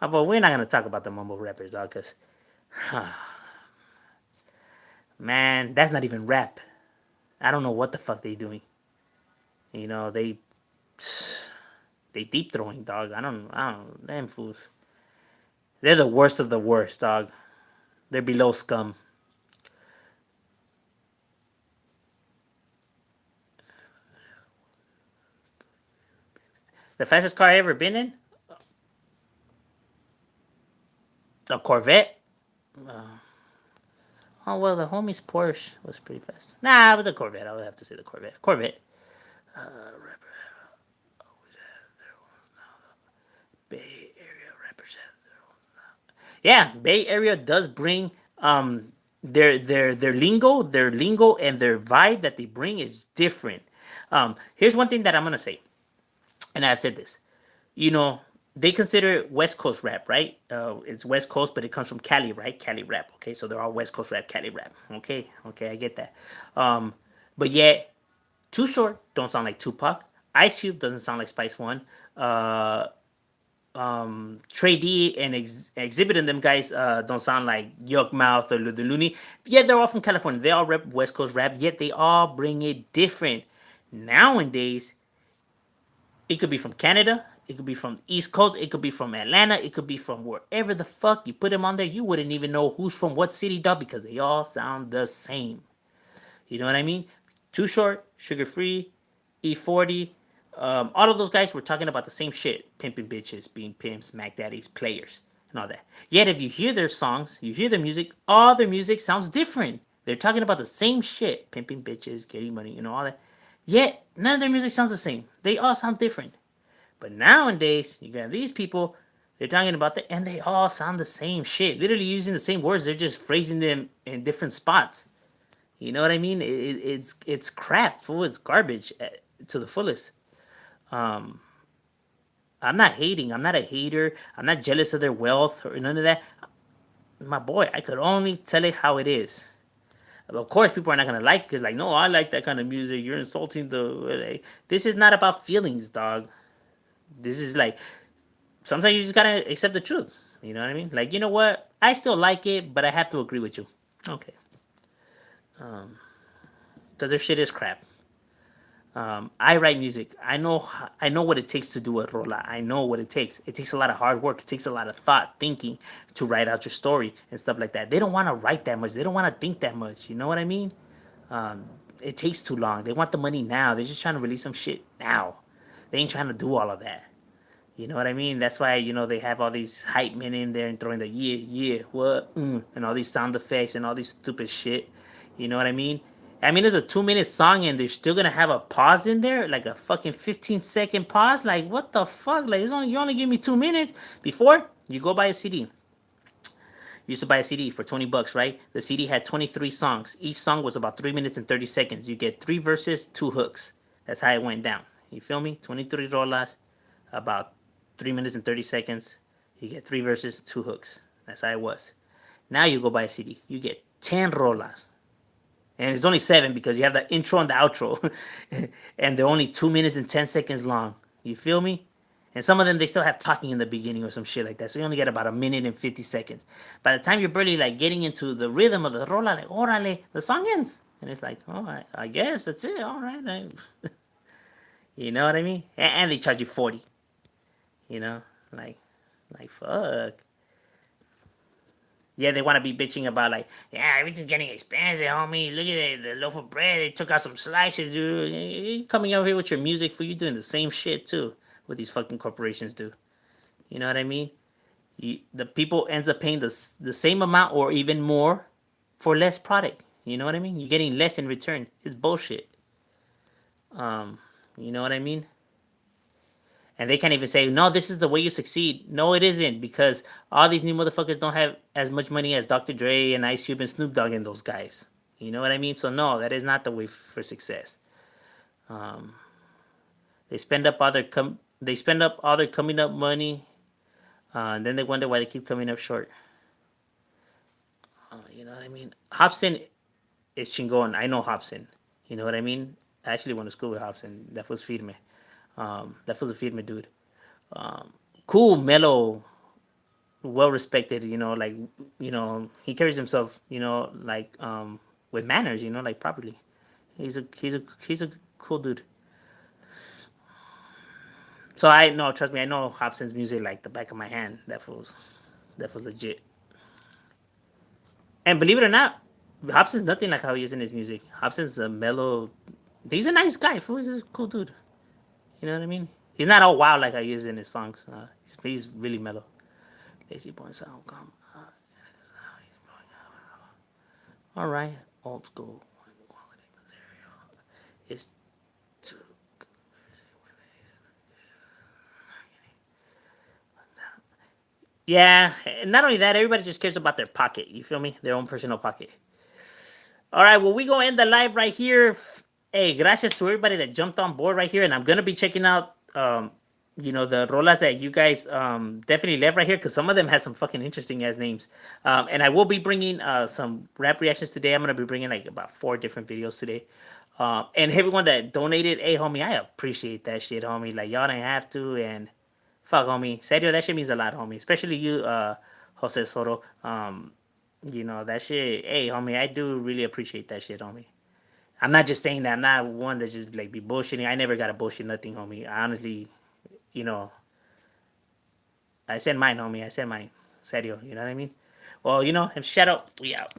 boy. We're not gonna talk about the mumble rappers, dog. Cause, man, that's not even rap. I don't know what the fuck they doing. They they deep throwing, dog. I don't. Them fools. They're the worst of the worst, dog. They're below scum. The fastest car I ever been in, a Corvette. Uh, oh well, the homie's Porsche was pretty fast. Nah, with the Corvette, I would have to say the Corvette. Corvette. Bay Area rappers yeah, Bay Area does bring their lingo and their vibe that they bring is different. Here's one thing that I'm gonna say, and I've said this. You know, they consider it West Coast rap, right? It's West Coast, but it comes from Cali, right? Cali rap. Okay, so they're all West Coast rap, Cali rap. Okay, I get that. Um, but yet, Too Short don't sound like Tupac. Ice Cube doesn't sound like Spice One. Uh, Trey D and Exhibit and them guys don't sound like Yuck Mouth or the Looney. Yeah, they're all from California. They all rap West Coast rap, yet they all bring it different. Nowadays, it could be from Canada. It could be from the East Coast. It could be from Atlanta. It could be from wherever the fuck you put them on there. You wouldn't even know who's from what city, dog, because they all sound the same. You know what I mean? Too Short, Sugar Free, E40, all of those guys were talking about the same shit: pimping bitches, being pimps, Mac Daddies, players, and all that. Yet, if you hear their songs, you hear their music, all their music sounds different. They're talking about the same shit: pimping bitches, getting money, all that. Yet, none of their music sounds the same. They all sound different. But nowadays, you got these people, they're talking about that, and they all sound the same shit. Literally using the same words, they're just phrasing them in different spots. You know what I mean? It's crap, fool. It's garbage to the fullest. Um, I'm not hating. I'm not a hater. I'm not jealous of their wealth or none of that. My boy, I could only tell it how it is. Of course, people are not gonna like it because, like, no, I like that kind of music. You're insulting the. Like, this is not about feelings, dog. This is like sometimes you just gotta accept the truth. You know what I mean? Like, you know what? I still like it, but I have to agree with you. Okay. Because their shit is crap. I write music. I know what it takes to do a rola. I know what it takes. It takes a lot of hard work. It takes a lot of thought, thinking to write out your story and stuff like that. They don't want to write that much. They don't want to think that much. You know what I mean? Um, it takes too long. They want the money now. They're just trying to release some shit now. They ain't trying to do all of that. You know what I mean? That's why they have all these hype men in there and throwing the what, and all these sound effects and all these stupid shit. You know what I mean? I mean, it's a 2 minute song and they're still gonna have a pause in there, like a fucking 15-second pause. Like, what the fuck? Like, you only give me 2 minutes. Before you go buy a CD, you used to buy a CD for $20, right? The CD had 23 songs. Each song was about 3 minutes and 30 seconds. You get 3 verses, 2 hooks. That's how it went down. You feel me? 23 rolas, about 3 minutes and 30 seconds. You get 3 verses, 2 hooks. That's how it was. Now you go buy a CD. You get 10 rolas. And it's only 7 because you have the intro and the outro. And they're only 2 minutes and 10 seconds long. You feel me? And some of them, they still have talking in the beginning or some shit like that. So you only get about a minute and 50 seconds. By the time you're barely like getting into the rhythm of the rola, like, orale, the song ends. And it's like, oh, I guess that's it. All right. You know what I mean? And they charge you 40. You know? Like fuck. Yeah, they want to be bitching about like, yeah, everything's getting expensive, homie. Look at the loaf of bread. They took out some slices, dude. You coming over here with your music for you doing the same shit too. What these fucking corporations do. You know what I mean? The people ends up paying the same amount or even more for less product. You know what I mean? You're getting less in return. It's bullshit. Um, you know what I mean? And they can't even say, no, this is the way you succeed. No, it isn't, because all these new motherfuckers don't have as much money as Dr. Dre and Ice Cube and Snoop Dogg and those guys. You know what I mean? So no, that is not the way for success. Um, they spend up all their coming up money, and then they wonder why they keep coming up short. You know what I mean? Hobson is chingon. I know Hobson. You know what I mean? I actually went to school with Hobson. That was firme. That was a firme dude. Cool, mellow, well respected. Like, he carries himself. Like, with manners. Like, properly. He's a cool dude. So I know, trust me, I know Hobson's music like the back of my hand. That was legit. And believe it or not, Hobson's nothing like how he is in his music. Hobson's a mellow. He's a nice guy. Fool. He's a cool dude. You know what I mean? He's not all wild like I use in his songs. He's really mellow. Lazy boy sound come. All right, old school. It's too. Yeah, and not only that, everybody just cares about their pocket. You feel me? Their own personal pocket. All right, well, we gonna end the live right here. Hey, gracias to everybody that jumped on board right here, and I'm gonna be checking out, the rolas that you guys definitely left right here because some of them has some fucking interesting ass names. And I will be bringing some rap reactions today. I'm gonna be bringing like about 4 different videos today. And everyone that donated, hey homie, I appreciate that shit, homie. Like y'all didn't have to, and fuck, homie. Serio, that shit means a lot, homie. Especially you, Jose Soto. That shit. Hey, homie, I do really appreciate that shit, homie. I'm not just saying that. I'm not one that just like be bullshitting. I never got to bullshit nothing, homie. I honestly, you know, I said mine, homie. I said mine. Serio, you know what I mean? Well, and shout out. We out.